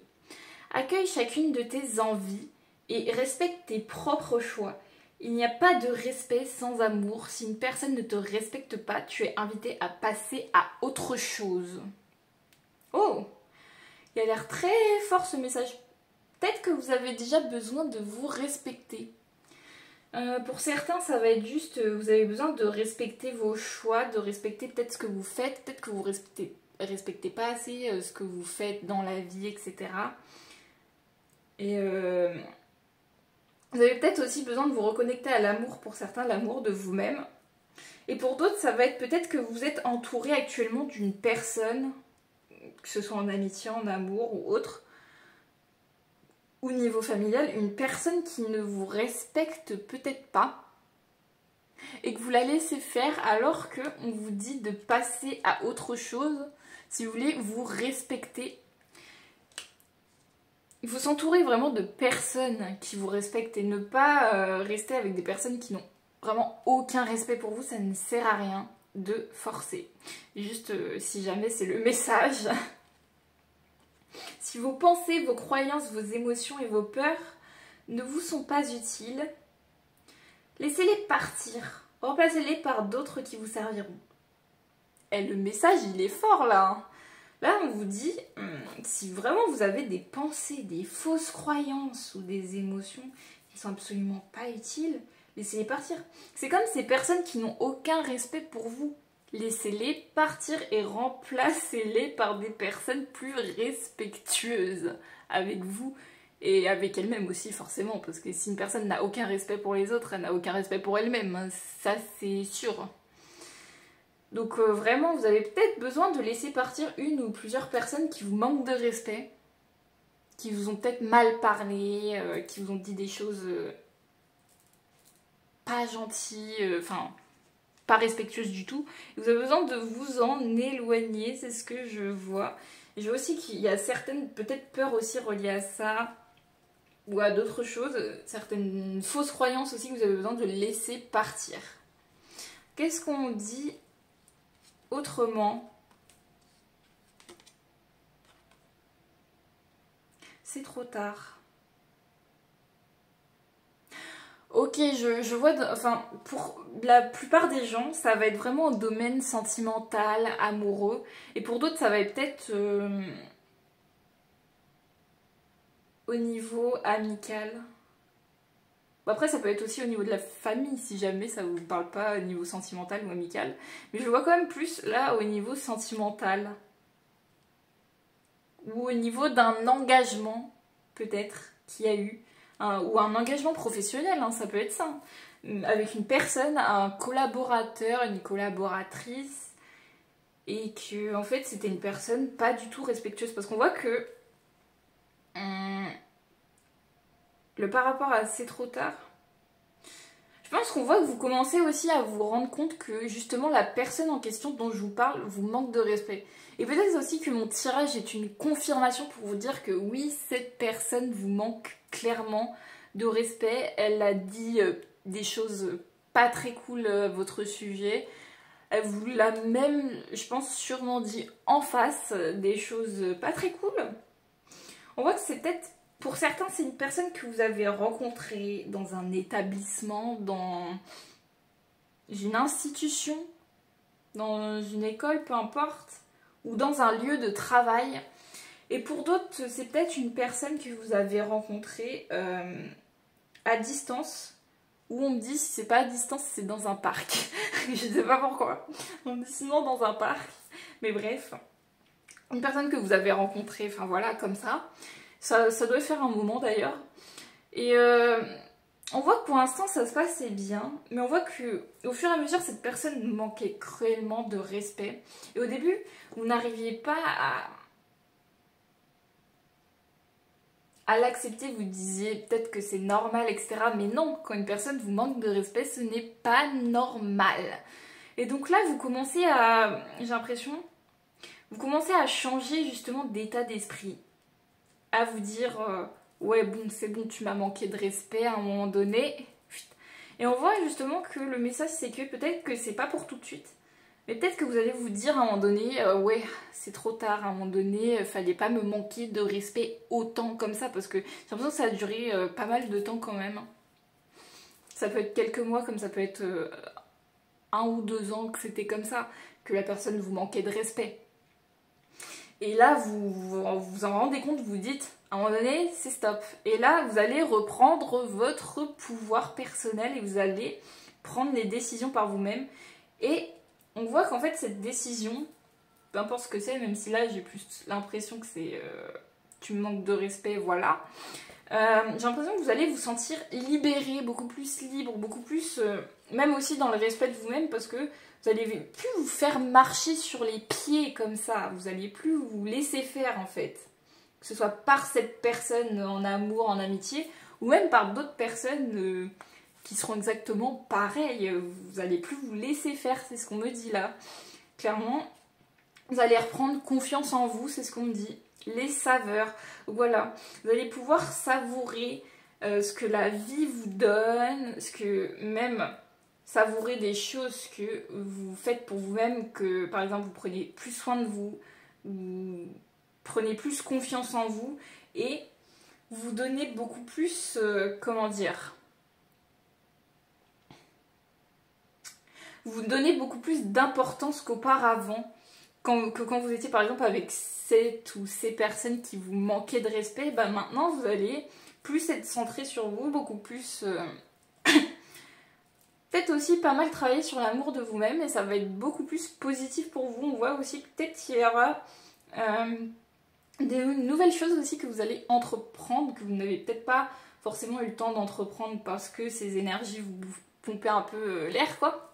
[SPEAKER 1] Accueille chacune de tes envies et respecte tes propres choix. Il n'y a pas de respect sans amour. Si une personne ne te respecte pas, tu es invité à passer à autre chose. Oh, il a l'air très fort ce message. Peut-être que vous avez déjà besoin de vous respecter. Pour certains, ça va être juste, vous avez besoin de respecter vos choix, de respecter peut-être ce que vous faites, peut-être que vous respectez pas assez ce que vous faites dans la vie, etc. Et vous avez peut-être aussi besoin de vous reconnecter à l'amour, pour certains, l'amour de vous-même. Et pour d'autres, ça va être peut-être que vous êtes entouré actuellement d'une personne que ce soit en amitié, en amour ou autre, ou niveau familial, une personne qui ne vous respecte peut-être pas et que vous la laissez faire alors qu'on vous dit de passer à autre chose si vous voulez vous respecter. Il faut s'entourer vraiment de personnes qui vous respectent et ne pas rester avec des personnes qui n'ont vraiment aucun respect pour vous. Ça ne sert à rien de forcer. Juste si jamais c'est le message. Si vos pensées, vos croyances, vos émotions et vos peurs ne vous sont pas utiles, laissez-les partir. Remplacez-les par d'autres qui vous serviront. Et le message, il est fort là. Là, on vous dit, si vraiment vous avez des pensées, des fausses croyances ou des émotions qui sont absolument pas utiles, laissez-les partir. C'est comme ces personnes qui n'ont aucun respect pour vous. Laissez-les partir et remplacez-les par des personnes plus respectueuses avec vous et avec elles-mêmes aussi forcément, parce que si une personne n'a aucun respect pour les autres, elle n'a aucun respect pour elle-même, hein, ça c'est sûr. Donc vraiment, vous avez peut-être besoin de laisser partir une ou plusieurs personnes qui vous manquent de respect, qui vous ont peut-être mal parlé, qui vous ont dit des choses pas gentilles, enfin pas respectueuses du tout. Et vous avez besoin de vous en éloigner, c'est ce que je vois. Et je vois aussi qu'il y a certaines peut-être peurs aussi reliées à ça, ou à d'autres choses, certaines fausses croyances aussi que vous avez besoin de laisser partir. Qu'est-ce qu'on dit autrement? C'est trop tard. Ok, je vois, enfin, pour la plupart des gens, ça va être vraiment au domaine sentimental, amoureux, et pour d'autres, ça va être peut-être au niveau amical. Bon, après, ça peut être aussi au niveau de la famille, si jamais ça vous parle pas au niveau sentimental ou amical. Mais je vois quand même plus là au niveau sentimental. Ou au niveau d'un engagement, peut-être, qu'il y a eu. Ou un engagement professionnel, hein, ça peut être ça. Avec une personne, un collaborateur, une collaboratrice. Et que, en fait, c'était une personne pas du tout respectueuse. Parce qu'on voit que... par rapport à c'est trop tard, je pense qu'on voit que vous commencez aussi à vous rendre compte que justement la personne en question dont je vous parle vous manque de respect. Et peut-être aussi que mon tirage est une confirmation pour vous dire que oui, cette personne vous manque clairement de respect. Elle a dit des choses pas très cool à votre sujet. Elle vous l'a même, je pense, sûrement dit en face des choses pas très cool. On voit que c'est peut-être... Pour certains, c'est une personne que vous avez rencontrée dans un établissement, dans une institution, dans une école, peu importe, ou dans un lieu de travail. Et pour d'autres, c'est peut-être une personne que vous avez rencontrée à distance, où on me dit si c'est pas à distance, c'est dans un parc. Je sais pas pourquoi. On me dit sinon dans un parc. Mais bref, une personne que vous avez rencontrée, enfin voilà, comme ça. Ça doit faire un moment d'ailleurs. Et on voit que pour l'instant ça se passait bien. Mais on voit qu'au fur et à mesure cette personne manquait cruellement de respect. Et au début vous n'arriviez pas à l'accepter. Vous disiez peut-être que c'est normal, etc. Mais non, quand une personne vous manque de respect, ce n'est pas normal. Et donc là vous commencez à... J'ai l'impression... Vous commencez à changer justement d'état d'esprit. À vous dire ouais bon c'est bon, tu m'as manqué de respect à un moment donné. Et on voit justement que le message c'est que peut-être que c'est pas pour tout de suite, mais peut-être que vous allez vous dire à un moment donné ouais c'est trop tard, à un moment donné fallait pas me manquer de respect autant comme ça, parce que j'ai l'impression que ça a duré pas mal de temps quand même. Ça peut être quelques mois comme ça peut être 1 ou 2 ans que c'était comme ça, que la personne vous manquait de respect. Et là, vous vous en rendez compte, vous dites, à un moment donné, c'est stop. Et là, vous allez reprendre votre pouvoir personnel et vous allez prendre les décisions par vous-même. Et on voit qu'en fait, cette décision, peu importe ce que c'est, même si là, j'ai plus l'impression que c'est tu me manques de respect, voilà. J'ai l'impression que vous allez vous sentir libéré, beaucoup plus libre, beaucoup plus... même aussi dans le respect de vous-même, parce que vous allez plus vous faire marcher sur les pieds comme ça. Vous allez plus vous laisser faire en fait. Que ce soit par cette personne en amour, en amitié, ou même par d'autres personnes qui seront exactement pareilles. Vous allez plus vous laisser faire, c'est ce qu'on me dit là. Clairement, vous allez reprendre confiance en vous, c'est ce qu'on me dit. Les saveurs, voilà. Vous allez pouvoir savourer ce que la vie vous donne, ce que même savourer des choses que vous faites pour vous-même, que par exemple vous prenez plus soin de vous, vous prenez plus confiance en vous et vous donnez beaucoup plus, comment dire, vous donnez beaucoup plus d'importance qu'auparavant, que quand vous étiez par exemple avec cette ou ces personnes qui vous manquaient de respect, bah maintenant vous allez plus être centré sur vous, beaucoup plus... peut-être aussi pas mal travailler sur l'amour de vous-même et ça va être beaucoup plus positif pour vous. On voit aussi peut-être qu'il y aura des nouvelles choses aussi que vous allez entreprendre, que vous n'avez peut-être pas forcément eu le temps d'entreprendre parce que ces énergies vous pompez un peu l'air quoi.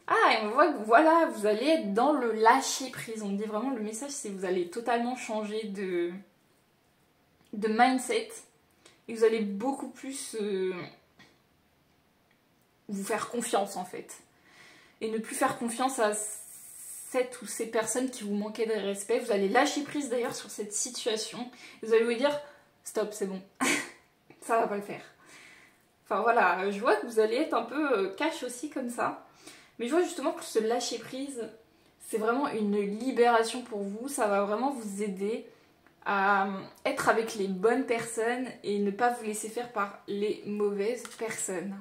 [SPEAKER 1] Ah, et on voit que voilà, vous allez être dans le lâcher prise. On dit vraiment, le message c'est que vous allez totalement changer de mindset et vous allez beaucoup plus vous faire confiance en fait. Et ne plus faire confiance à cette ou ces personnes qui vous manquaient de respect. Vous allez lâcher prise d'ailleurs sur cette situation. Vous allez vous dire, stop, c'est bon, ça va pas le faire. Enfin voilà, je vois que vous allez être un peu cash aussi comme ça. Mais je vois justement que ce lâcher prise, c'est vraiment une libération pour vous. Ça va vraiment vous aider à être avec les bonnes personnes et ne pas vous laisser faire par les mauvaises personnes.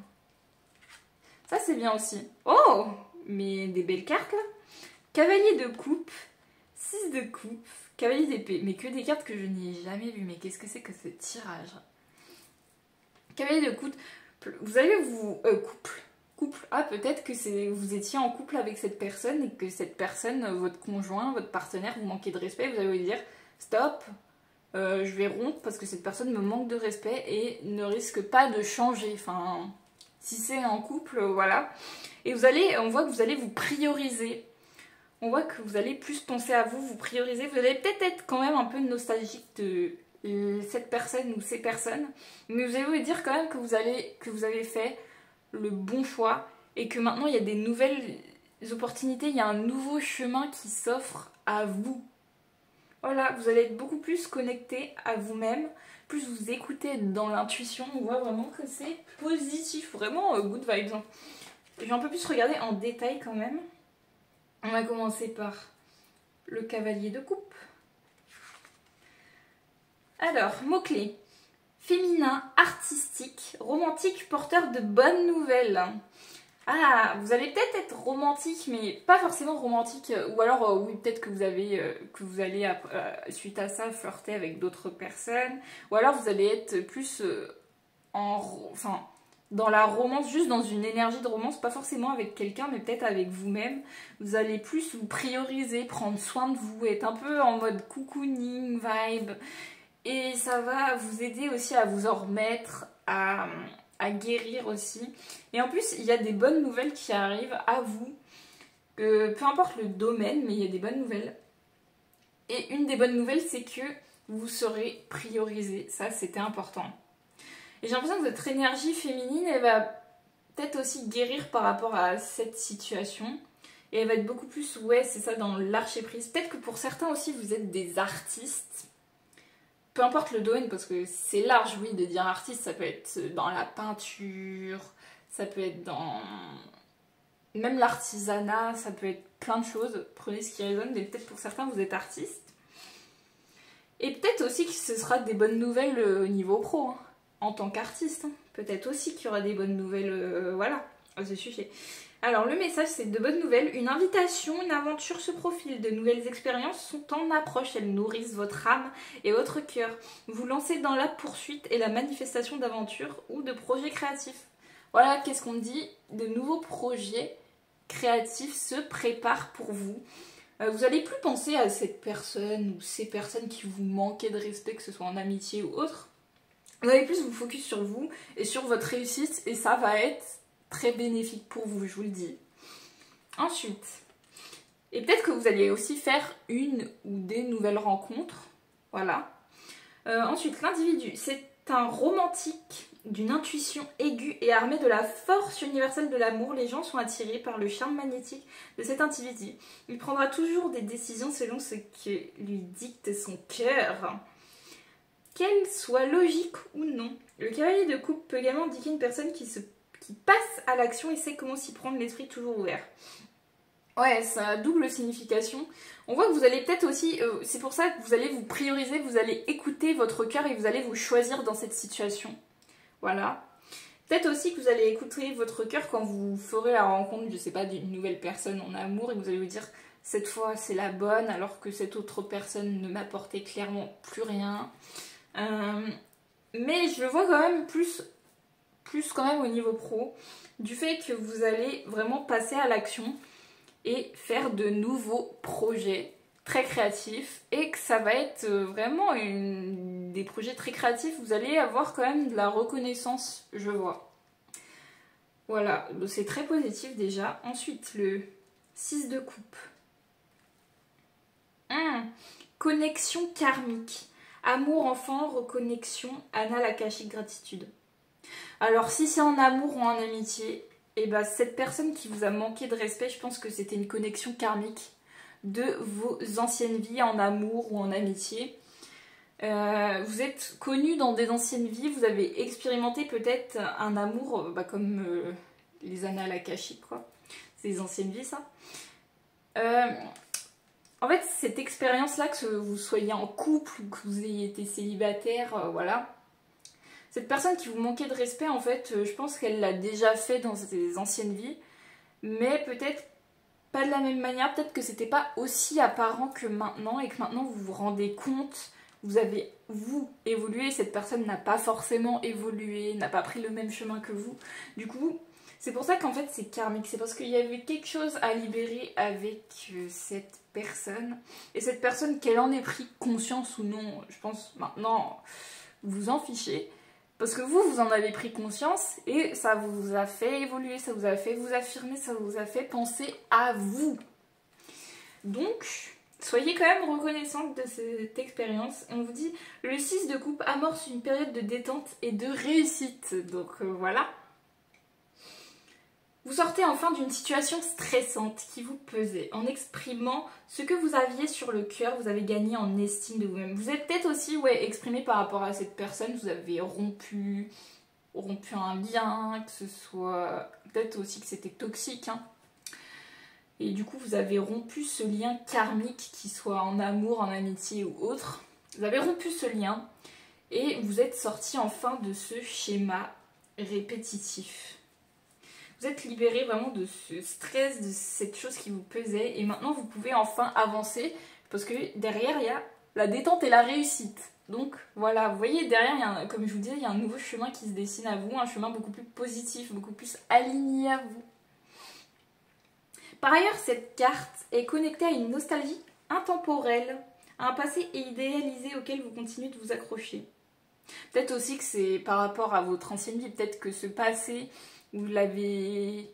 [SPEAKER 1] Ça c'est bien aussi. Oh, mais des belles cartes là. Cavalier de coupe, 6 de coupe, cavalier d'épée. Mais que des cartes que je n'ai jamais vues. Mais qu'est-ce que c'est que ce tirage? Cavalier de coupe, vous allez vous... couple. Ah, peut-être que vous étiez en couple avec cette personne et que cette personne, votre conjoint, votre partenaire, vous manquez de respect. Vous allez vous dire, stop, je vais rompre parce que cette personne me manque de respect et ne risque pas de changer. Enfin, si c'est en couple, voilà. Et on voit que vous allez vous prioriser. On voit que vous allez plus penser à vous, vous prioriser. Vous allez peut-être être quand même un peu nostalgique de cette personne ou ces personnes. Mais vous allez vous dire quand même que vous avez fait le bon choix et que maintenant il y a des nouvelles opportunités, il y a un nouveau chemin qui s'offre à vous. Voilà, vous allez être beaucoup plus connecté à vous-même, plus vous écoutez dans l'intuition, on voit vraiment que c'est positif, vraiment good vibes. Je vais un peu plus regarder en détail quand même. On va commencer par le cavalier de coupe. Alors, mots-clés. Féminin, artistique, romantique, porteur de bonnes nouvelles. Ah, vous allez peut-être être romantique, mais pas forcément romantique. Ou alors, oui, peut-être que vous allez, suite à ça, flirter avec d'autres personnes. Ou alors, vous allez être plus dans la romance, juste dans une énergie de romance, pas forcément avec quelqu'un, mais peut-être avec vous-même. Vous allez plus vous prioriser, prendre soin de vous, être un peu en mode cocooning vibe. Et ça va vous aider aussi à vous en remettre, à guérir aussi. Et en plus, il y a des bonnes nouvelles qui arrivent à vous. Peu importe le domaine, mais il y a des bonnes nouvelles. Et une des bonnes nouvelles, c'est que vous serez priorisé. Ça, c'était important. Et j'ai l'impression que votre énergie féminine, elle va peut-être aussi guérir par rapport à cette situation. Et elle va être beaucoup plus, ouais, c'est ça, dans le lâcher prise. Peut-être que pour certains aussi, vous êtes des artistes. Peu importe le domaine, parce que c'est large, oui, de dire artiste, ça peut être dans la peinture, ça peut être dans même l'artisanat, ça peut être plein de choses. Prenez ce qui résonne, mais peut-être pour certains, vous êtes artiste. Et peut-être aussi que ce sera des bonnes nouvelles au niveau pro, hein, en tant qu'artiste. Hein. Peut-être aussi qu'il y aura des bonnes nouvelles, voilà, à ce sujet. Alors le message c'est de bonnes nouvelles, une invitation, une aventure se profile, de nouvelles expériences sont en approche, elles nourrissent votre âme et votre cœur. Vous lancez dans la poursuite et la manifestation d'aventures ou de projets créatifs. Voilà, qu'est-ce qu'on dit? De nouveaux projets créatifs se préparent pour vous. Vous n'allez plus penser à cette personne ou ces personnes qui vous manquaient de respect, que ce soit en amitié ou autre. Vous allez plus vous focus sur vous et sur votre réussite et ça va être très bénéfique pour vous, je vous le dis. Ensuite, et peut-être que vous allez aussi faire une ou des nouvelles rencontres. Voilà. Ensuite, l'individu, c'est un romantique d'une intuition aiguë et armé de la force universelle de l'amour. Les gens sont attirés par le charme magnétique de cet individu. Il prendra toujours des décisions selon ce que lui dicte son cœur, qu'elle soit logique ou non. Le cavalier de coupe peut également indiquer une personne qui passe à l'action et sait comment s'y prendre, l'esprit toujours ouvert. Ouais, ça a double signification. On voit que vous allez peut-être aussi, c'est pour ça que vous allez vous prioriser, vous allez écouter votre cœur et vous allez vous choisir dans cette situation. Voilà. Peut-être aussi que vous allez écouter votre cœur quand vous ferez la rencontre, je sais pas, d'une nouvelle personne en amour et vous allez vous dire cette fois c'est la bonne alors que cette autre personne ne m'apportait clairement plus rien. Mais je le vois quand même plus quand même au niveau pro, du fait que vous allez vraiment passer à l'action et faire de nouveaux projets très créatifs et que ça va être vraiment des projets très créatifs. Vous allez avoir quand même de la reconnaissance, je vois. Voilà, c'est très positif déjà. Ensuite, le 6 de coupe. Connexion karmique. Amour, enfant, reconnexion, anal, akashique, gratitude. Alors, si c'est en amour ou en amitié, et bah, cette personne qui vous a manqué de respect, je pense que c'était une connexion karmique de vos anciennes vies en amour ou en amitié. Vous êtes connu dans des anciennes vies, vous avez expérimenté peut-être un amour comme les annales akashiques, quoi. C'est les anciennes vies, ça. En fait, cette expérience-là, que vous soyez en couple ou que vous ayez été célibataire, voilà. Cette personne qui vous manquait de respect, en fait, je pense qu'elle l'a déjà fait dans ses anciennes vies, mais peut-être pas de la même manière, peut-être que c'était pas aussi apparent que maintenant, et que maintenant vous vous rendez compte, vous avez, vous, évolué, cette personne n'a pas forcément évolué, n'a pas pris le même chemin que vous. Du coup, c'est pour ça qu'en fait c'est karmique, c'est parce qu'il y avait quelque chose à libérer avec cette personne, et cette personne, qu'elle en ait pris conscience ou non, je pense maintenant, vous en fichez. Parce que vous en avez pris conscience et ça vous a fait évoluer, ça vous a fait vous affirmer, ça vous a fait penser à vous. Donc, soyez quand même reconnaissante de cette expérience. On vous dit, le 6 de coupe amorce une période de détente et de réussite. Donc voilà. Vous sortez enfin d'une situation stressante qui vous pesait. En exprimant ce que vous aviez sur le cœur, vous avez gagné en estime de vous-même. Vous êtes peut-être aussi exprimé par rapport à cette personne, vous avez rompu un lien, que ce soit... Peut-être aussi que c'était toxique. Hein. Et du coup, vous avez rompu ce lien karmique, qu'il soit en amour, en amitié ou autre. Vous avez rompu ce lien et vous êtes sorti enfin de ce schéma répétitif. Vous êtes libéré vraiment de ce stress, de cette chose qui vous pesait. Et maintenant, vous pouvez enfin avancer. Parce que derrière, il y a la détente et la réussite. Donc voilà, vous voyez, derrière, comme je vous disais, il y a un nouveau chemin qui se dessine à vous. Un chemin beaucoup plus positif, beaucoup plus aligné à vous. Par ailleurs, cette carte est connectée à une nostalgie intemporelle. À un passé idéalisé auquel vous continuez de vous accrocher. Peut-être aussi que c'est par rapport à votre ancienne vie. Peut-être que ce passé... vous l'avez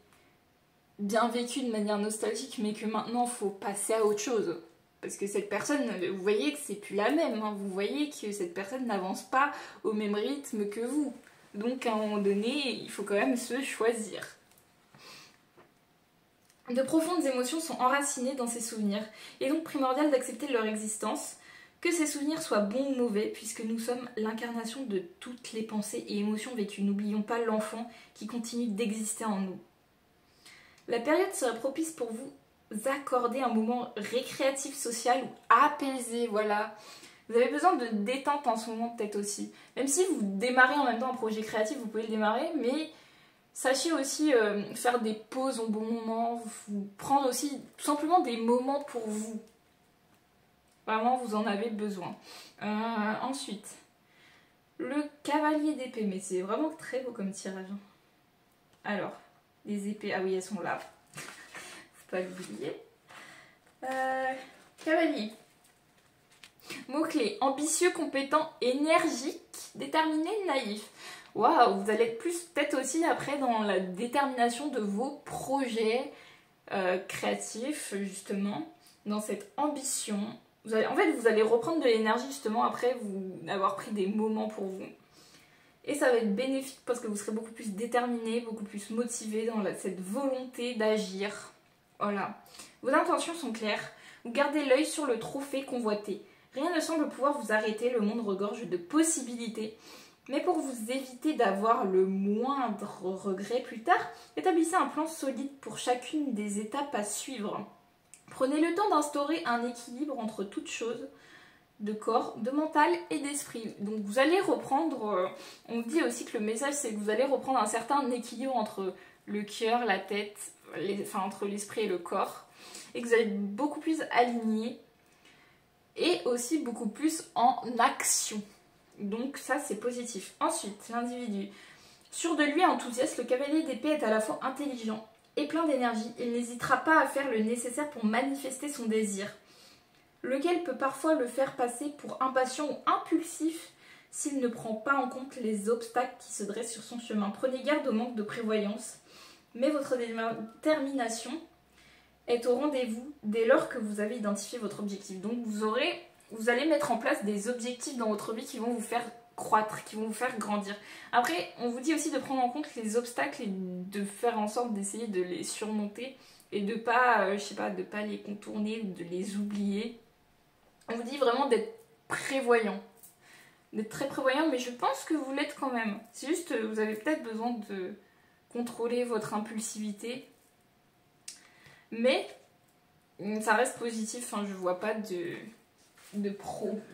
[SPEAKER 1] bien vécu de manière nostalgique, mais que maintenant, il faut passer à autre chose. Parce que cette personne, vous voyez que c'est plus la même. Hein. Vous voyez que cette personne n'avance pas au même rythme que vous. Donc, à un moment donné, il faut quand même se choisir. De profondes émotions sont enracinées dans ces souvenirs. Il est donc primordial d'accepter leur existence, que ces souvenirs soient bons ou mauvais, puisque nous sommes l'incarnation de toutes les pensées et émotions vécues. N'oublions pas l'enfant qui continue d'exister en nous. La période serait propice pour vous accorder un moment récréatif, social ou apaisé, voilà. Vous avez besoin de détente en ce moment peut-être aussi. Même si vous démarrez en même temps un projet créatif, vous pouvez le démarrer, mais sachez aussi faire des pauses au bon moment, vous prendre aussi tout simplement des moments pour vous. Vraiment, vous en avez besoin. Ensuite, le cavalier d'épée. Mais c'est vraiment très beau comme tirage. Alors, les épées. Ah oui, elles sont là. Faut pas l'oublier. Cavalier. Mots-clés, ambitieux, compétent, énergique, déterminé, naïf. Waouh, vous allez être plus peut-être aussi après dans la détermination de vos projets créatifs, justement, dans cette ambition. En fait, vous allez reprendre de l'énergie justement après vous avoir pris des moments pour vous. Et ça va être bénéfique parce que vous serez beaucoup plus déterminé, beaucoup plus motivé dans cette volonté d'agir. Voilà. Vos intentions sont claires. Vous gardez l'œil sur le trophée convoité. Rien ne semble pouvoir vous arrêter, le monde regorge de possibilités. Mais pour vous éviter d'avoir le moindre regret plus tard, établissez un plan solide pour chacune des étapes à suivre. Prenez le temps d'instaurer un équilibre entre toutes choses, de corps, de mental et d'esprit. Donc vous allez reprendre, on dit aussi que le message c'est que vous allez reprendre un certain équilibre entre le cœur, la tête, entre l'esprit et le corps, et que vous allez être beaucoup plus aligné et aussi beaucoup plus en action. Donc ça c'est positif. Ensuite, l'individu. Sûr de lui, enthousiaste, le cavalier d'épée est à la fois intelligent et plein d'énergie. Il n'hésitera pas à faire le nécessaire pour manifester son désir, lequel peut parfois le faire passer pour impatient ou impulsif s'il ne prend pas en compte les obstacles qui se dressent sur son chemin. Prenez garde au manque de prévoyance, mais votre détermination est au rendez-vous dès lors que vous avez identifié votre objectif. Donc vous allez mettre en place des objectifs dans votre vie qui vont vous faire croître, qui vont vous faire grandir. Après, on vous dit aussi de prendre en compte les obstacles et de faire en sorte d'essayer de les surmonter et de pas, de pas les contourner ou de les oublier. On vous dit vraiment d'être prévoyant. D'être très prévoyant, mais je pense que vous l'êtes quand même. C'est juste, vous avez peut-être besoin de contrôler votre impulsivité. Mais ça reste positif, je vois pas de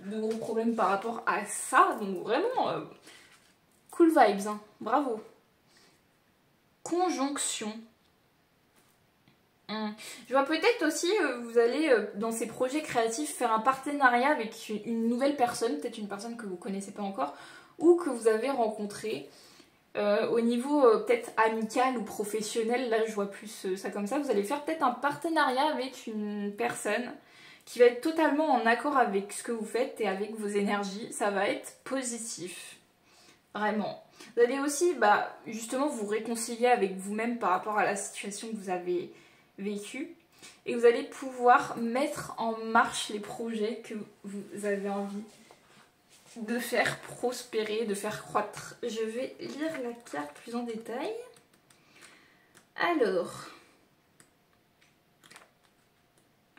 [SPEAKER 1] gros problèmes par rapport à ça. Donc vraiment, cool vibes, bravo. Conjonction. Je vois peut-être aussi, vous allez dans ces projets créatifs faire un partenariat avec une nouvelle personne, peut-être une personne que vous ne connaissez pas encore ou que vous avez rencontrée. Au niveau peut-être amical ou professionnel, là je vois plus ça comme ça, vous allez faire peut-être un partenariat avec une personne qui va être totalement en accord avec ce que vous faites et avec vos énergies. Ça va être positif, vraiment. Vous allez aussi justement vous réconcilier avec vous-même par rapport à la situation que vous avez vécue et vous allez pouvoir mettre en marche les projets que vous avez envie de faire prospérer, de faire croître. Je vais lire la carte plus en détail. Alors,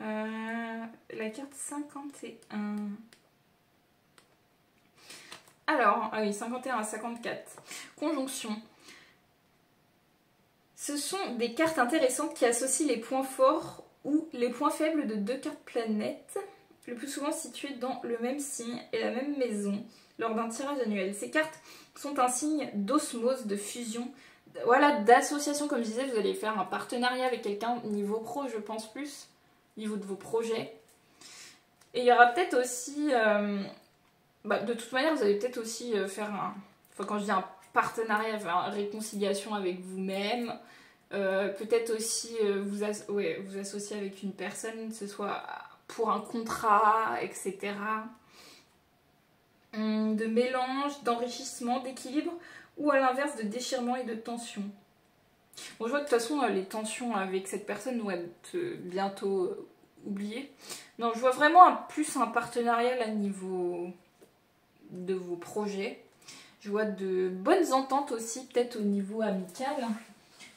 [SPEAKER 1] la carte 51. Alors, ah oui, 51 à 54. Conjonction. Ce sont des cartes intéressantes qui associent les points forts ou les points faibles de deux cartes planètes, le plus souvent situées dans le même signe et la même maison, lors d'un tirage annuel. Ces cartes sont un signe d'osmose, de fusion, voilà, d'association, comme je disais. Vous allez faire un partenariat avec quelqu'un niveau pro, je pense plus, niveau de vos projets. Et il y aura peut-être aussi, de toute manière, vous allez peut-être aussi faire quand je dis un partenariat, faire une réconciliation avec vous-même. Peut-être aussi vous associer avec une personne, que ce soit pour un contrat, etc. De mélange, d'enrichissement, d'équilibre, ou à l'inverse de déchirement et de tension. Bon, je vois que de toute façon les tensions avec cette personne vont être bientôt oubliées. Non, je vois vraiment plus un partenariat à niveau de vos projets. Je vois de bonnes ententes aussi, peut-être au niveau amical.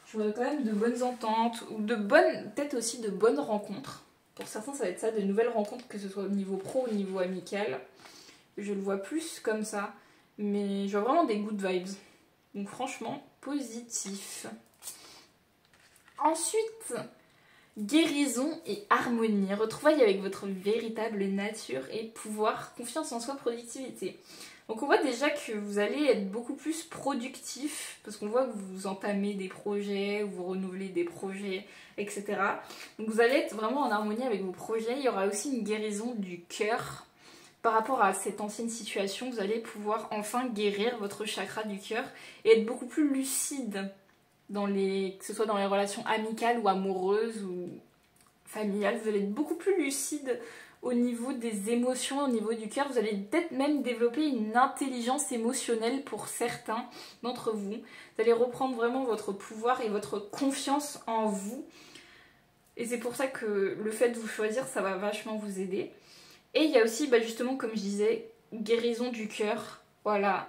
[SPEAKER 1] Je vois quand même de bonnes ententes, ou peut-être aussi de bonnes rencontres. Pour certains, ça va être ça, de nouvelles rencontres, que ce soit au niveau pro ou au niveau amical. Je le vois plus comme ça. Mais je vois vraiment des good vibes. Donc franchement, positif. Ensuite, guérison et harmonie. Retrouvailles avec votre véritable nature et pouvoir, confiance en soi, productivité. Donc on voit déjà que vous allez être beaucoup plus productif, parce qu'on voit que vous entamez des projets, vous renouvelez des projets, etc. Donc vous allez être vraiment en harmonie avec vos projets. Il y aura aussi une guérison du cœur. Par rapport à cette ancienne situation, vous allez pouvoir enfin guérir votre chakra du cœur et être beaucoup plus lucide, que ce soit dans les relations amicales ou amoureuses ou familiales. Vous allez être beaucoup plus lucide au niveau des émotions, au niveau du cœur. Vous allez peut-être même développer une intelligence émotionnelle pour certains d'entre vous. Vous allez reprendre vraiment votre pouvoir et votre confiance en vous. Et c'est pour ça que le fait de vous choisir, ça va vachement vous aider. Et il y a aussi, justement, comme je disais, guérison du cœur. Voilà.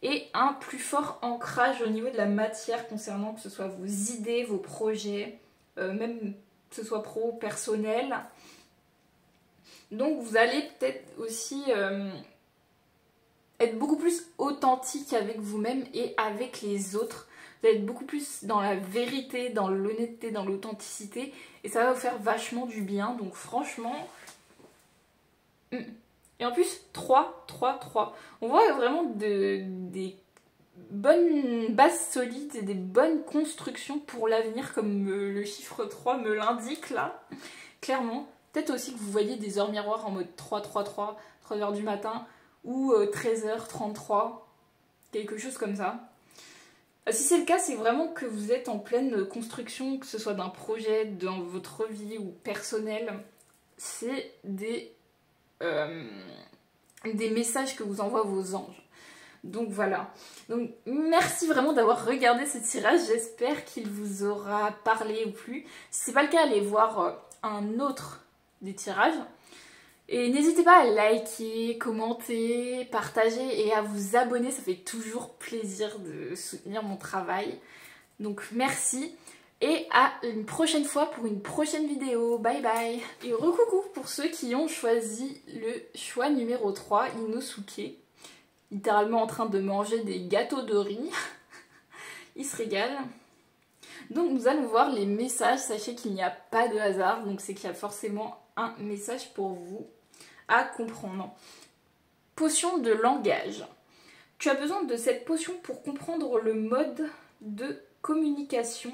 [SPEAKER 1] Et un plus fort ancrage au niveau de la matière concernant que ce soit vos idées, vos projets, même que ce soit pro, personnel. Donc vous allez peut-être aussi être beaucoup plus authentique avec vous-même et avec les autres. Vous allez être beaucoup plus dans la vérité, dans l'honnêteté, dans l'authenticité. Et ça va vous faire vachement du bien. Donc franchement... Et en plus, 3. On voit vraiment des bonnes bases solides et des bonnes constructions pour l'avenir, comme le chiffre 3 me l'indique là, clairement. Peut-être aussi que vous voyez des heures miroirs en mode 3h du matin, ou 13h33, quelque chose comme ça. Si c'est le cas, c'est vraiment que vous êtes en pleine construction, que ce soit d'un projet, dans votre vie ou personnel. C'est des messages que vous envoient vos anges. Donc voilà. Donc merci vraiment d'avoir regardé ce tirage. J'espère qu'il vous aura parlé ou plu. Si c'est pas le cas, allez voir un autre des tirages. Et n'hésitez pas à liker, commenter, partager et à vous abonner. Ça fait toujours plaisir de soutenir mon travail. Donc merci. Et à une prochaine fois pour une prochaine vidéo. Bye bye. Et recoucou pour ceux qui ont choisi le choix numéro 3, Inosuke. Littéralement en train de manger des gâteaux de riz. Il se régale. Donc nous allons voir les messages. Sachez qu'il n'y a pas de hasard. Donc c'est qu'il y a forcément un message pour vous à comprendre. Potion de langage. Tu as besoin de cette potion pour comprendre le mode de communication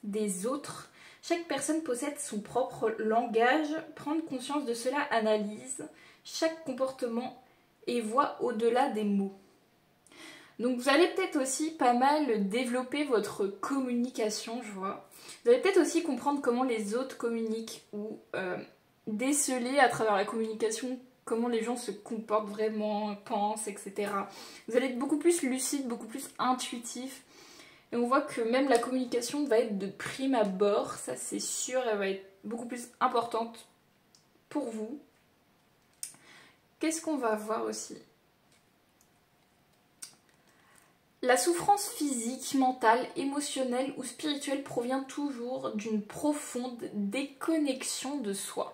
[SPEAKER 1] des autres. Chaque personne possède son propre langage. Prendre conscience de cela analyse chaque comportement et voit au-delà des mots. Donc vous allez peut-être aussi pas mal développer votre communication, je vois. Vous allez peut-être aussi comprendre comment les autres communiquent ou déceler à travers la communication comment les gens se comportent vraiment, pensent, etc. Vous allez être beaucoup plus lucide, beaucoup plus intuitif. Et on voit que même la communication va être de prime abord, ça c'est sûr, elle va être beaucoup plus importante pour vous. Qu'est-ce qu'on va voir aussi? La souffrance physique, mentale, émotionnelle ou spirituelle provient toujours d'une profonde déconnexion de soi.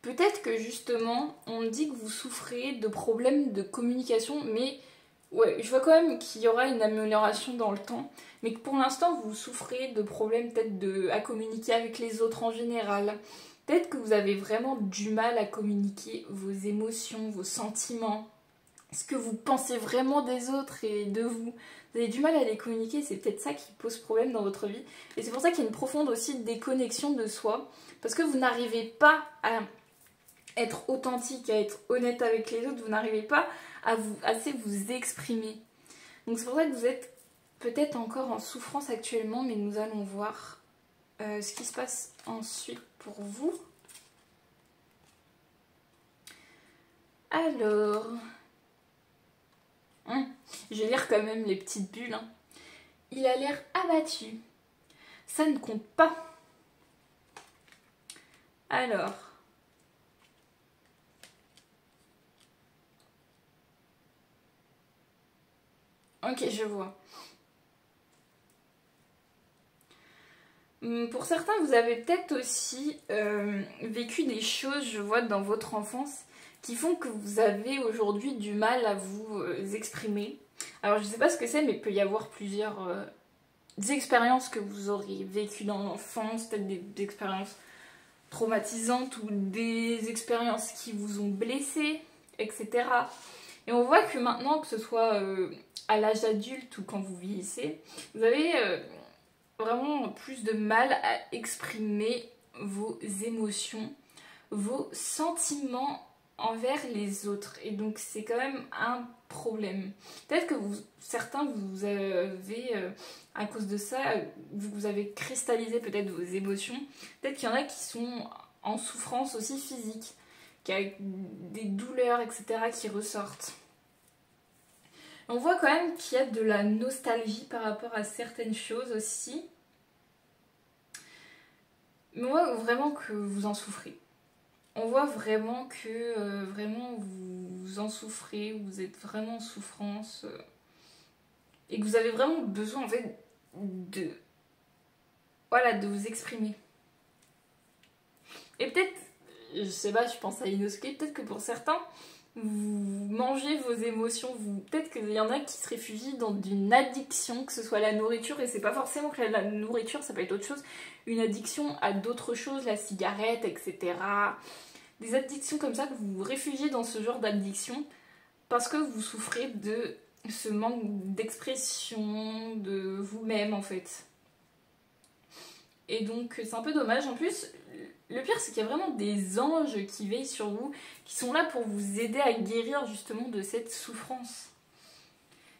[SPEAKER 1] Peut-être que justement, on dit que vous souffrez de problèmes de communication, mais ouais, je vois quand même qu'il y aura une amélioration dans le temps, mais que pour l'instant, vous souffrez de problèmes peut-être à communiquer avec les autres en général. Peut-être que vous avez vraiment du mal à communiquer vos émotions, vos sentiments, ce que vous pensez vraiment des autres et de vous. Vous avez du mal à les communiquer, c'est peut-être ça qui pose problème dans votre vie. Et c'est pour ça qu'il y a une profonde aussi déconnexion de soi, parce que vous n'arrivez pas à être authentique, à être honnête avec les autres, vous n'arrivez pas à assez vous exprimer. Donc c'est pour ça que vous êtes peut-être encore en souffrance actuellement, mais nous allons voir ce qui se passe ensuite pour vous. Alors, je vais lire quand même les petites bulles. Il a l'air abattu. Ça ne compte pas. Alors, ok, je vois. Pour certains, vous avez peut-être aussi vécu des choses, je vois, dans votre enfance qui font que vous avez aujourd'hui du mal à vous exprimer. Alors, je ne sais pas ce que c'est, mais il peut y avoir plusieurs expériences que vous aurez vécues dans l'enfance, peut-être des expériences traumatisantes ou des expériences qui vous ont blessé, etc. Et on voit que maintenant, que ce soit à l'âge adulte ou quand vous vieillissez, vous avez vraiment plus de mal à exprimer vos émotions, vos sentiments envers les autres. Et donc c'est quand même un problème. Peut-être que certains vous avez, à cause de ça, vous avez cristallisé peut-être vos émotions. Peut-être qu'il y en a qui sont en souffrance aussi physique, qui a des douleurs, etc. qui ressortent. On voit quand même qu'il y a de la nostalgie par rapport à certaines choses aussi. Mais on voit vraiment que vous en souffrez. On voit vraiment que vraiment vous en souffrez, vous êtes vraiment en souffrance et que vous avez vraiment besoin en fait de, voilà, de vous exprimer. Et peut-être, je sais pas, je pense à Inosuke, peut-être que pour certains, vous mangez vos émotions, peut-être qu'il y en a qui se réfugient dans une addiction, que ce soit la nourriture, et c'est pas forcément que la nourriture, ça peut être autre chose, une addiction à d'autres choses, la cigarette, etc. Des addictions comme ça, que vous vous réfugiez dans ce genre d'addiction parce que vous souffrez de ce manque d'expression de vous-même en fait. Et donc c'est un peu dommage. En plus, le pire c'est qu'il y a vraiment des anges qui veillent sur vous, qui sont là pour vous aider à guérir justement de cette souffrance.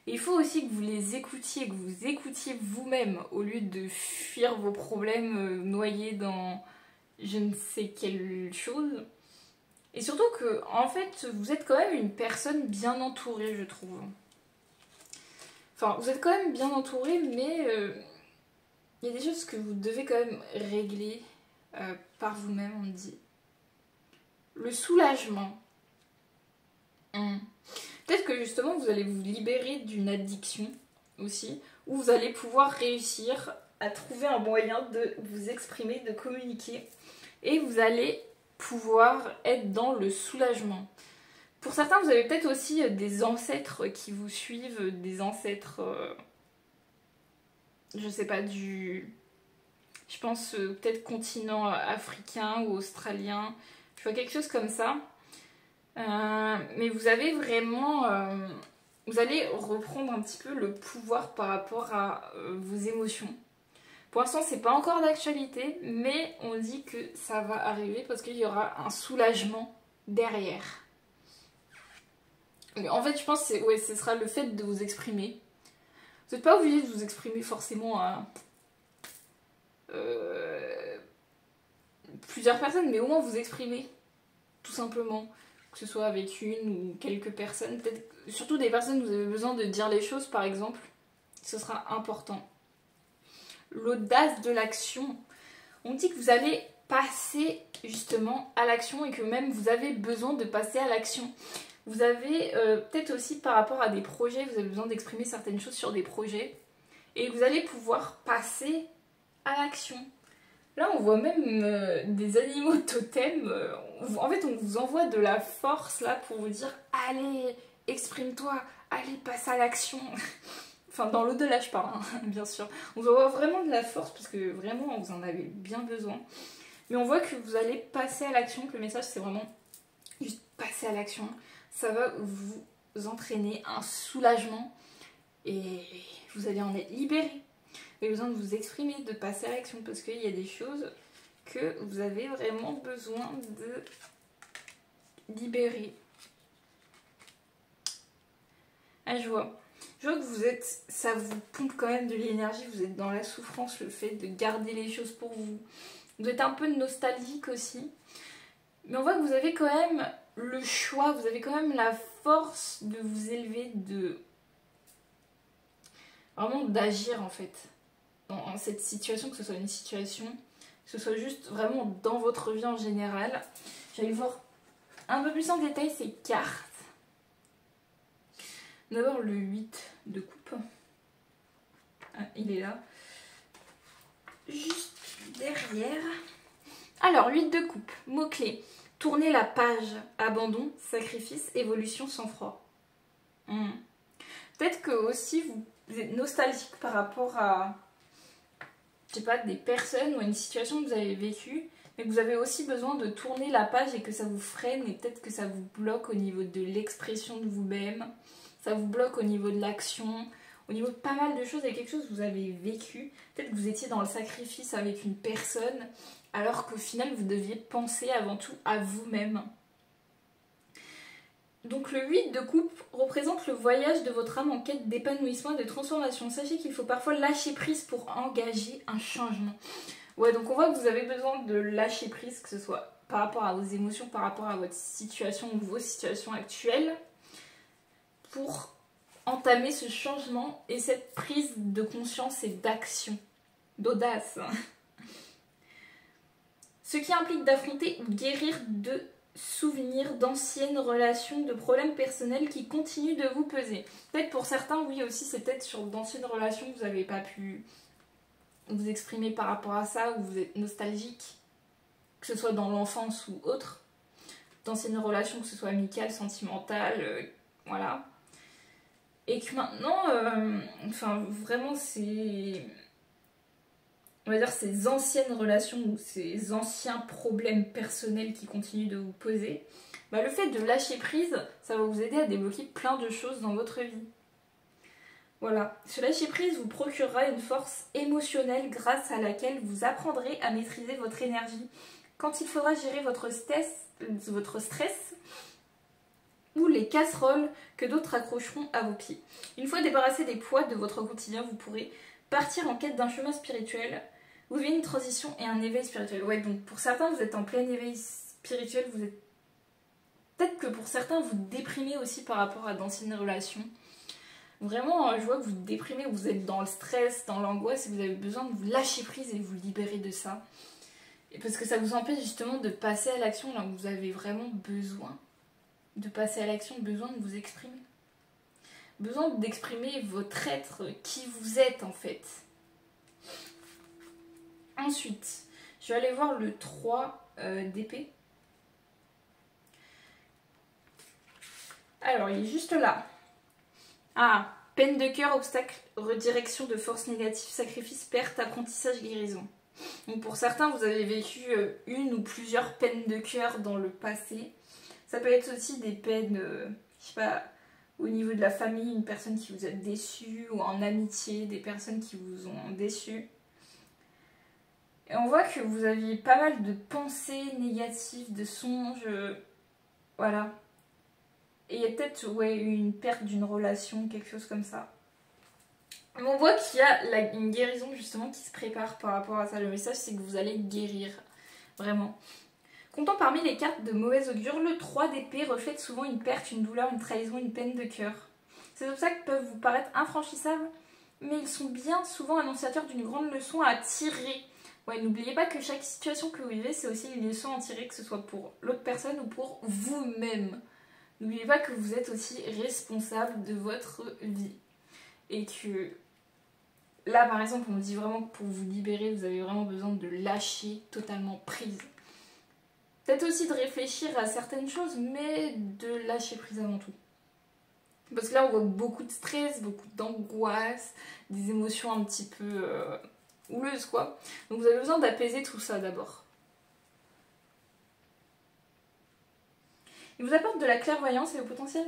[SPEAKER 1] Et il faut aussi que vous les écoutiez, que vous écoutiez vous-même au lieu de fuir vos problèmes noyés dans je ne sais quelle chose. Et surtout que, en fait, vous êtes quand même une personne bien entourée, je trouve. Enfin, vous êtes quand même bien entourée, mais il y a des choses que vous devez quand même régler par vous-même, on dit. Le soulagement. Peut-être que justement, vous allez vous libérer d'une addiction aussi, où vous allez pouvoir réussir à trouver un moyen de vous exprimer, de communiquer, et vous allez pouvoir être dans le soulagement. Pour certains, vous avez peut-être aussi des ancêtres qui vous suivent, des ancêtres, je sais pas, je pense peut-être continent africain ou australien, je vois quelque chose comme ça. Mais vous avez vraiment, vous allez reprendre un petit peu le pouvoir par rapport à vos émotions. Pour l'instant, c'est pas encore d'actualité, mais on dit que ça va arriver parce qu'il y aura un soulagement derrière. En fait, je pense que ouais, ce sera le fait de vous exprimer. Vous n'êtes pas obligé de vous exprimer forcément à plusieurs personnes, mais au moins vous exprimer, tout simplement. Que ce soit avec une ou quelques personnes, peut-être surtout des personnes où vous avez besoin de dire les choses, par exemple, ce sera important. L'audace de l'action. On dit que vous allez passer justement à l'action et que même vous avez besoin de passer à l'action. Vous avez peut-être aussi par rapport à des projets, vous avez besoin d'exprimer certaines choses sur des projets et vous allez pouvoir passer à l'action. Là on voit même des animaux totems, en fait on vous envoie de la force là pour vous dire allez, exprime-toi, allez, passe à l'action. Enfin, dans l'au-delà, je parle, hein, bien sûr. On vous envoie vraiment de la force parce que vraiment, vous en avez bien besoin. Mais on voit que vous allez passer à l'action, que le message, c'est vraiment juste passer à l'action. Ça va vous entraîner un soulagement et vous allez en être libéré. Vous avez besoin de vous exprimer, de passer à l'action parce qu'il y a des choses que vous avez vraiment besoin de libérer. Ah, je vois. Je vois que vous êtes, ça vous pompe quand même de l'énergie, vous êtes dans la souffrance, le fait de garder les choses pour vous. Vous êtes un peu nostalgique aussi. Mais on voit que vous avez quand même le choix, vous avez quand même la force de vous élever, de vraiment d'agir en fait. Dans cette situation, que ce soit une situation, que ce soit juste vraiment dans votre vie en général. J'allais voir un peu plus en détail ces cartes. D'abord le 8 de coupe. Ah, il est là. Juste derrière. Alors, 8 de coupe. Mots-clés. Tourner la page. Abandon, sacrifice, évolution, sang-froid. Peut-être que aussi vous êtes nostalgique par rapport à, je sais pas, des personnes ou à une situation que vous avez vécue, mais que vous avez aussi besoin de tourner la page et que ça vous freine et peut-être que ça vous bloque au niveau de l'expression de vous-même. Ça vous bloque au niveau de l'action, au niveau de pas mal de choses. Il y a quelque chose que vous avez vécu. Peut-être que vous étiez dans le sacrifice avec une personne, alors qu'au final, vous deviez penser avant tout à vous-même. Donc le 8 de coupe représente le voyage de votre âme en quête d'épanouissement et de transformation. Sachez qu'il faut parfois lâcher prise pour engager un changement. Ouais, donc on voit que vous avez besoin de lâcher prise, que ce soit par rapport à vos émotions, par rapport à votre situation ou vos situations actuelles, pour entamer ce changement et cette prise de conscience et d'action, d'audace. Ce qui implique d'affronter ou guérir de souvenirs d'anciennes relations, de problèmes personnels qui continuent de vous peser. Peut-être pour certains, oui aussi, c'est peut-être sur d'anciennes relations que vous n'avez pas pu vous exprimer par rapport à ça, ou vous êtes nostalgique, que ce soit dans l'enfance ou autre. D'anciennes relations, que ce soit amicales, sentimentales, voilà. Et que maintenant, enfin vraiment c'est... On va dire ces anciennes relations ou ces anciens problèmes personnels qui continuent de vous peser, bah le fait de lâcher prise, ça va vous aider à débloquer plein de choses dans votre vie. Voilà, ce lâcher prise vous procurera une force émotionnelle grâce à laquelle vous apprendrez à maîtriser votre énergie. Quand il faudra gérer votre stress ou les casseroles que d'autres accrocheront à vos pieds. Une fois débarrassé des poids de votre quotidien, vous pourrez partir en quête d'un chemin spirituel. Vous vivez une transition et un éveil spirituel. Ouais, donc pour certains, vous êtes en plein éveil spirituel. Vous êtes... Peut-être que pour certains, vous déprimez aussi par rapport à d'anciennes relations. Vraiment, je vois que vous déprimez, vous êtes dans le stress, dans l'angoisse, et vous avez besoin de vous lâcher prise et de vous libérer de ça. Et parce que ça vous empêche justement de passer à l'action là où vous avez vraiment besoin de passer à l'action, besoin de vous exprimer. Besoin d'exprimer votre être, qui vous êtes en fait. Ensuite, je vais aller voir le 3 d'épée. Alors, il est juste là. Ah, peine de cœur, obstacle, redirection de force négative, sacrifice, perte, apprentissage, guérison. Donc pour certains, vous avez vécu une ou plusieurs peines de cœur dans le passé. Ça peut être aussi des peines, je sais pas, au niveau de la famille, une personne qui vous a déçu, ou en amitié, des personnes qui vous ont déçu. Et on voit que vous aviez pas mal de pensées négatives, de songes, voilà. Et il y a peut-être ouais, une perte d'une relation, quelque chose comme ça. Mais on voit qu'il y a une guérison justement qui se prépare par rapport à ça. Le message c'est que vous allez guérir, vraiment. Comptant parmi les cartes de mauvaise augure, le 3 d'épée reflète souvent une perte, une douleur, une trahison, une peine de cœur. Ces obstacles peuvent vous paraître infranchissables, mais ils sont bien souvent annonciateurs d'une grande leçon à tirer. Ouais, n'oubliez pas que chaque situation que vous vivez, c'est aussi une leçon à tirer, que ce soit pour l'autre personne ou pour vous-même. N'oubliez pas que vous êtes aussi responsable de votre vie. Et que là, par exemple, on me dit vraiment que pour vous libérer, vous avez vraiment besoin de lâcher totalement prise. Peut-être aussi de réfléchir à certaines choses, mais de lâcher prise avant tout. Parce que là, on voit beaucoup de stress, beaucoup d'angoisse, des émotions un petit peu houleuses, quoi. Donc vous avez besoin d'apaiser tout ça d'abord. Il vous apporte de la clairvoyance et le potentiel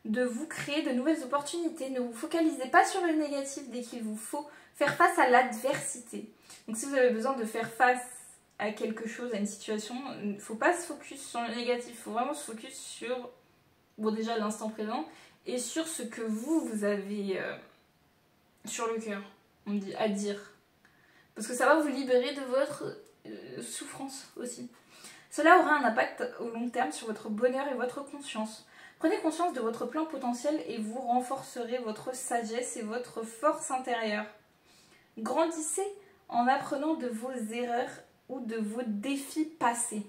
[SPEAKER 1] de vous créer de nouvelles opportunités. Ne vous focalisez pas sur le négatif dès qu'il vous faut faire face à l'adversité. Donc si vous avez besoin de faire face à quelque chose, à une situation, il ne faut pas se focus sur le négatif, il faut vraiment se focus sur, bon déjà l'instant présent, et sur ce que vous avez sur le cœur, on me dit, à dire. Parce que ça va vous libérer de votre souffrance aussi. Cela aura un impact au long terme sur votre bonheur et votre conscience. Prenez conscience de votre plein potentiel et vous renforcerez votre sagesse et votre force intérieure. Grandissez en apprenant de vos erreurs ou de vos défis passés.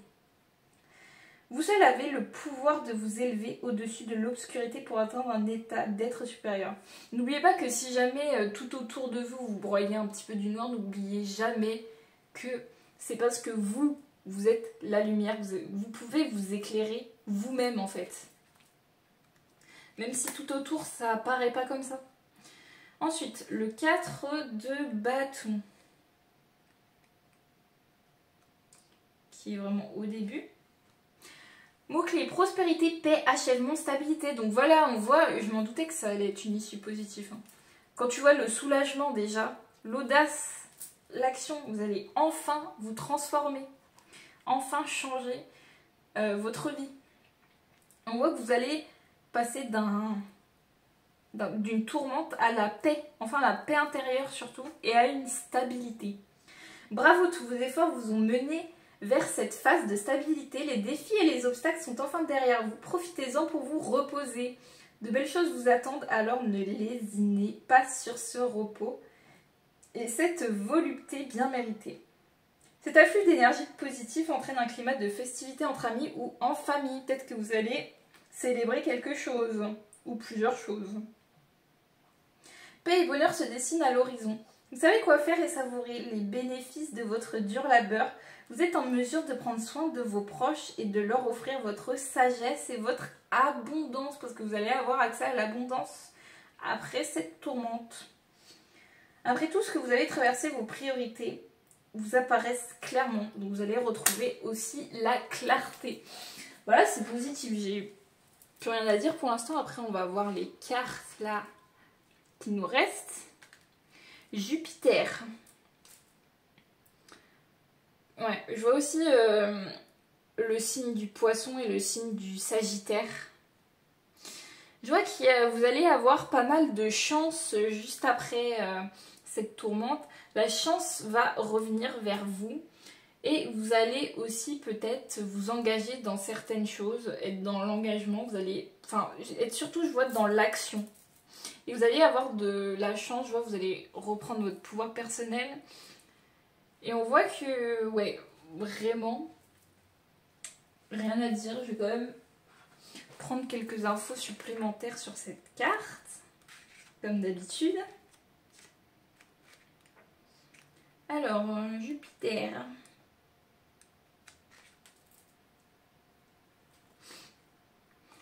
[SPEAKER 1] Vous seul avez le pouvoir de vous élever au-dessus de l'obscurité pour atteindre un état d'être supérieur. N'oubliez pas que si jamais tout autour de vous, vous broyez un petit peu du noir, n'oubliez jamais que c'est parce que vous êtes la lumière, vous pouvez vous éclairer vous-même en fait. Même si tout autour ça apparaît pas comme ça. Ensuite, le 4 de bâton. Qui est vraiment au début. Mots-clés, prospérité, paix, achèvement, stabilité. Donc voilà, on voit, je m'en doutais que ça allait être une issue positive. Quand tu vois le soulagement déjà, l'audace, l'action, vous allez enfin vous transformer. Enfin changer votre vie. On voit que vous allez passer d'une tourmente à la paix, enfin la paix intérieure surtout, et à une stabilité. Bravo, tous vos efforts vous ont mené vers cette phase de stabilité. Les défis et les obstacles sont enfin derrière vous. Profitez-en pour vous reposer. De belles choses vous attendent, alors ne lésinez pas sur ce repos et cette volupté bien méritée. Cet afflux d'énergie positive entraîne un climat de festivité entre amis ou en famille. Peut-être que vous allez célébrer quelque chose ou plusieurs choses. Paix et bonheur se dessinent à l'horizon. Vous savez quoi faire et savourer les bénéfices de votre dur labeur. Vous êtes en mesure de prendre soin de vos proches et de leur offrir votre sagesse et votre abondance, parce que vous allez avoir accès à l'abondance après cette tourmente. Après tout ce que vous avez traversé, vos priorités vous apparaissent clairement. Donc vous allez retrouver aussi la clarté. Voilà, c'est positif. J'ai plus rien à dire pour l'instant. Après, on va voir les cartes là qui nous restent. Jupiter. Ouais, je vois aussi le signe du poisson et le signe du sagittaire. Je vois que vous allez avoir pas mal de chance juste après cette tourmente. La chance va revenir vers vous et vous allez aussi peut-être vous engager dans certaines choses, être dans l'engagement, vous allez, enfin, être surtout, je vois, dans l'action. Et vous allez avoir de la chance, je vois, vous allez reprendre votre pouvoir personnel. Et on voit que, ouais, vraiment, rien à dire. Je vais quand même prendre quelques infos supplémentaires sur cette carte, comme d'habitude. Alors, Jupiter.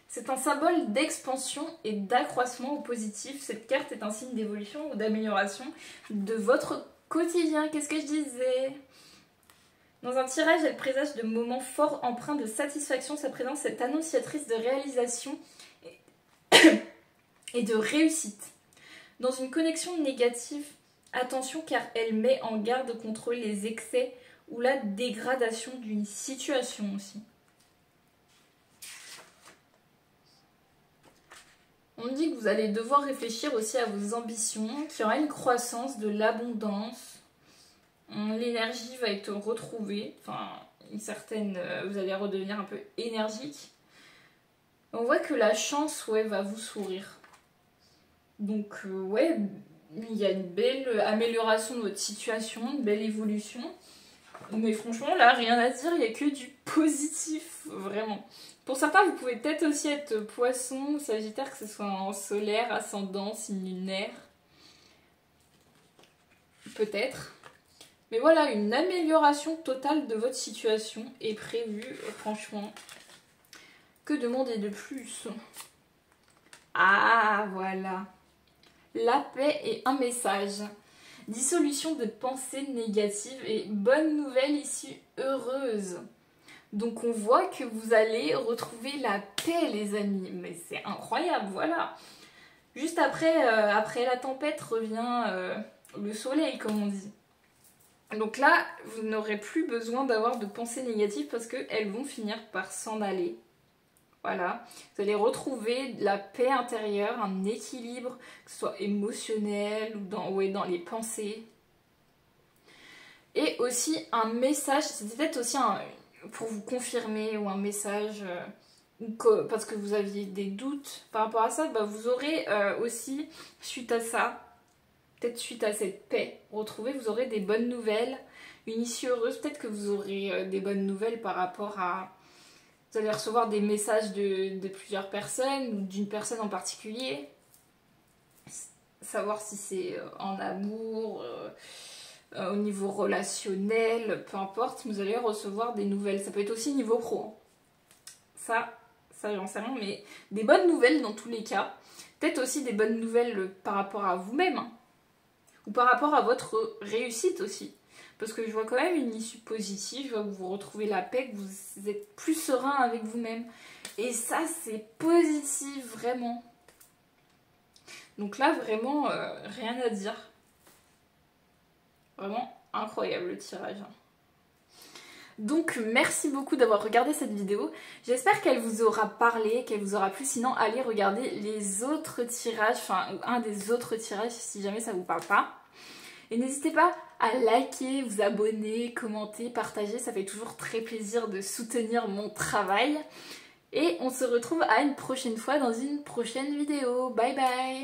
[SPEAKER 1] C'est un symbole d'expansion et d'accroissement au positif. Cette carte est un signe d'évolution ou d'amélioration de votre quotidien. Qu'est-ce que je disais? Dans un tirage, elle présage de moments forts empreints de satisfaction. Sa présence est annonciatrice de réalisation et de réussite. Dans une connexion négative, attention car elle met en garde contre les excès ou la dégradation d'une situation aussi. On dit que vous allez devoir réfléchir aussi à vos ambitions, qu'il y aura une croissance, de l'abondance. L'énergie va être retrouvée, enfin une certaine, vous allez redevenir un peu énergique. On voit que la chance, ouais, va vous sourire. Donc ouais, il y a une belle amélioration de votre situation, une belle évolution. Mais franchement, là, rien à dire, il n'y a que du positif, vraiment. Pour certains, vous pouvez peut-être aussi être poisson, sagittaire, que ce soit en solaire, ascendant, signe lunaire. Peut-être. Mais voilà, une amélioration totale de votre situation est prévue, franchement. Que demander de plus? Ah, voilà. La paix et un message. Dissolution de pensées négatives et bonne nouvelle issue heureuse. Donc on voit que vous allez retrouver la paix, les amis. Mais c'est incroyable, voilà. Juste après, après la tempête revient le soleil, comme on dit. Donc là, vous n'aurez plus besoin d'avoir de pensées négatives parce qu'elles vont finir par s'en aller. Voilà. Vous allez retrouver la paix intérieure, un équilibre, que ce soit émotionnel ou dans les pensées. Et aussi un message, c'est peut-être aussi pour vous confirmer ou un message, parce que vous aviez des doutes par rapport à ça, bah vous aurez aussi, suite à ça, peut-être suite à cette paix retrouvée, vous aurez des bonnes nouvelles, une issue heureuse. Peut-être que vous aurez des bonnes nouvelles par rapport à... Vous allez recevoir des messages de plusieurs personnes ou d'une personne en particulier. Savoir si c'est en amour, au niveau relationnel, peu importe. Vous allez recevoir des nouvelles. Ça peut être aussi niveau pro. Ça j'en sais rien, mais des bonnes nouvelles dans tous les cas. Peut-être aussi des bonnes nouvelles par rapport à vous-même. Hein. Ou par rapport à votre réussite aussi. Parce que je vois quand même une issue positive, je vois que vous retrouvez la paix, que vous êtes plus serein avec vous-même. Et ça, c'est positif, vraiment. Donc là, vraiment, rien à dire. Vraiment incroyable le tirage. Donc merci beaucoup d'avoir regardé cette vidéo. J'espère qu'elle vous aura parlé, qu'elle vous aura plu. Sinon, allez regarder les autres tirages, enfin un des autres tirages si jamais ça vous parle pas. Et n'hésitez pas à liker, vous abonner, commenter, partager. Ça fait toujours très plaisir de soutenir mon travail. Et on se retrouve à une prochaine fois dans une prochaine vidéo. Bye bye!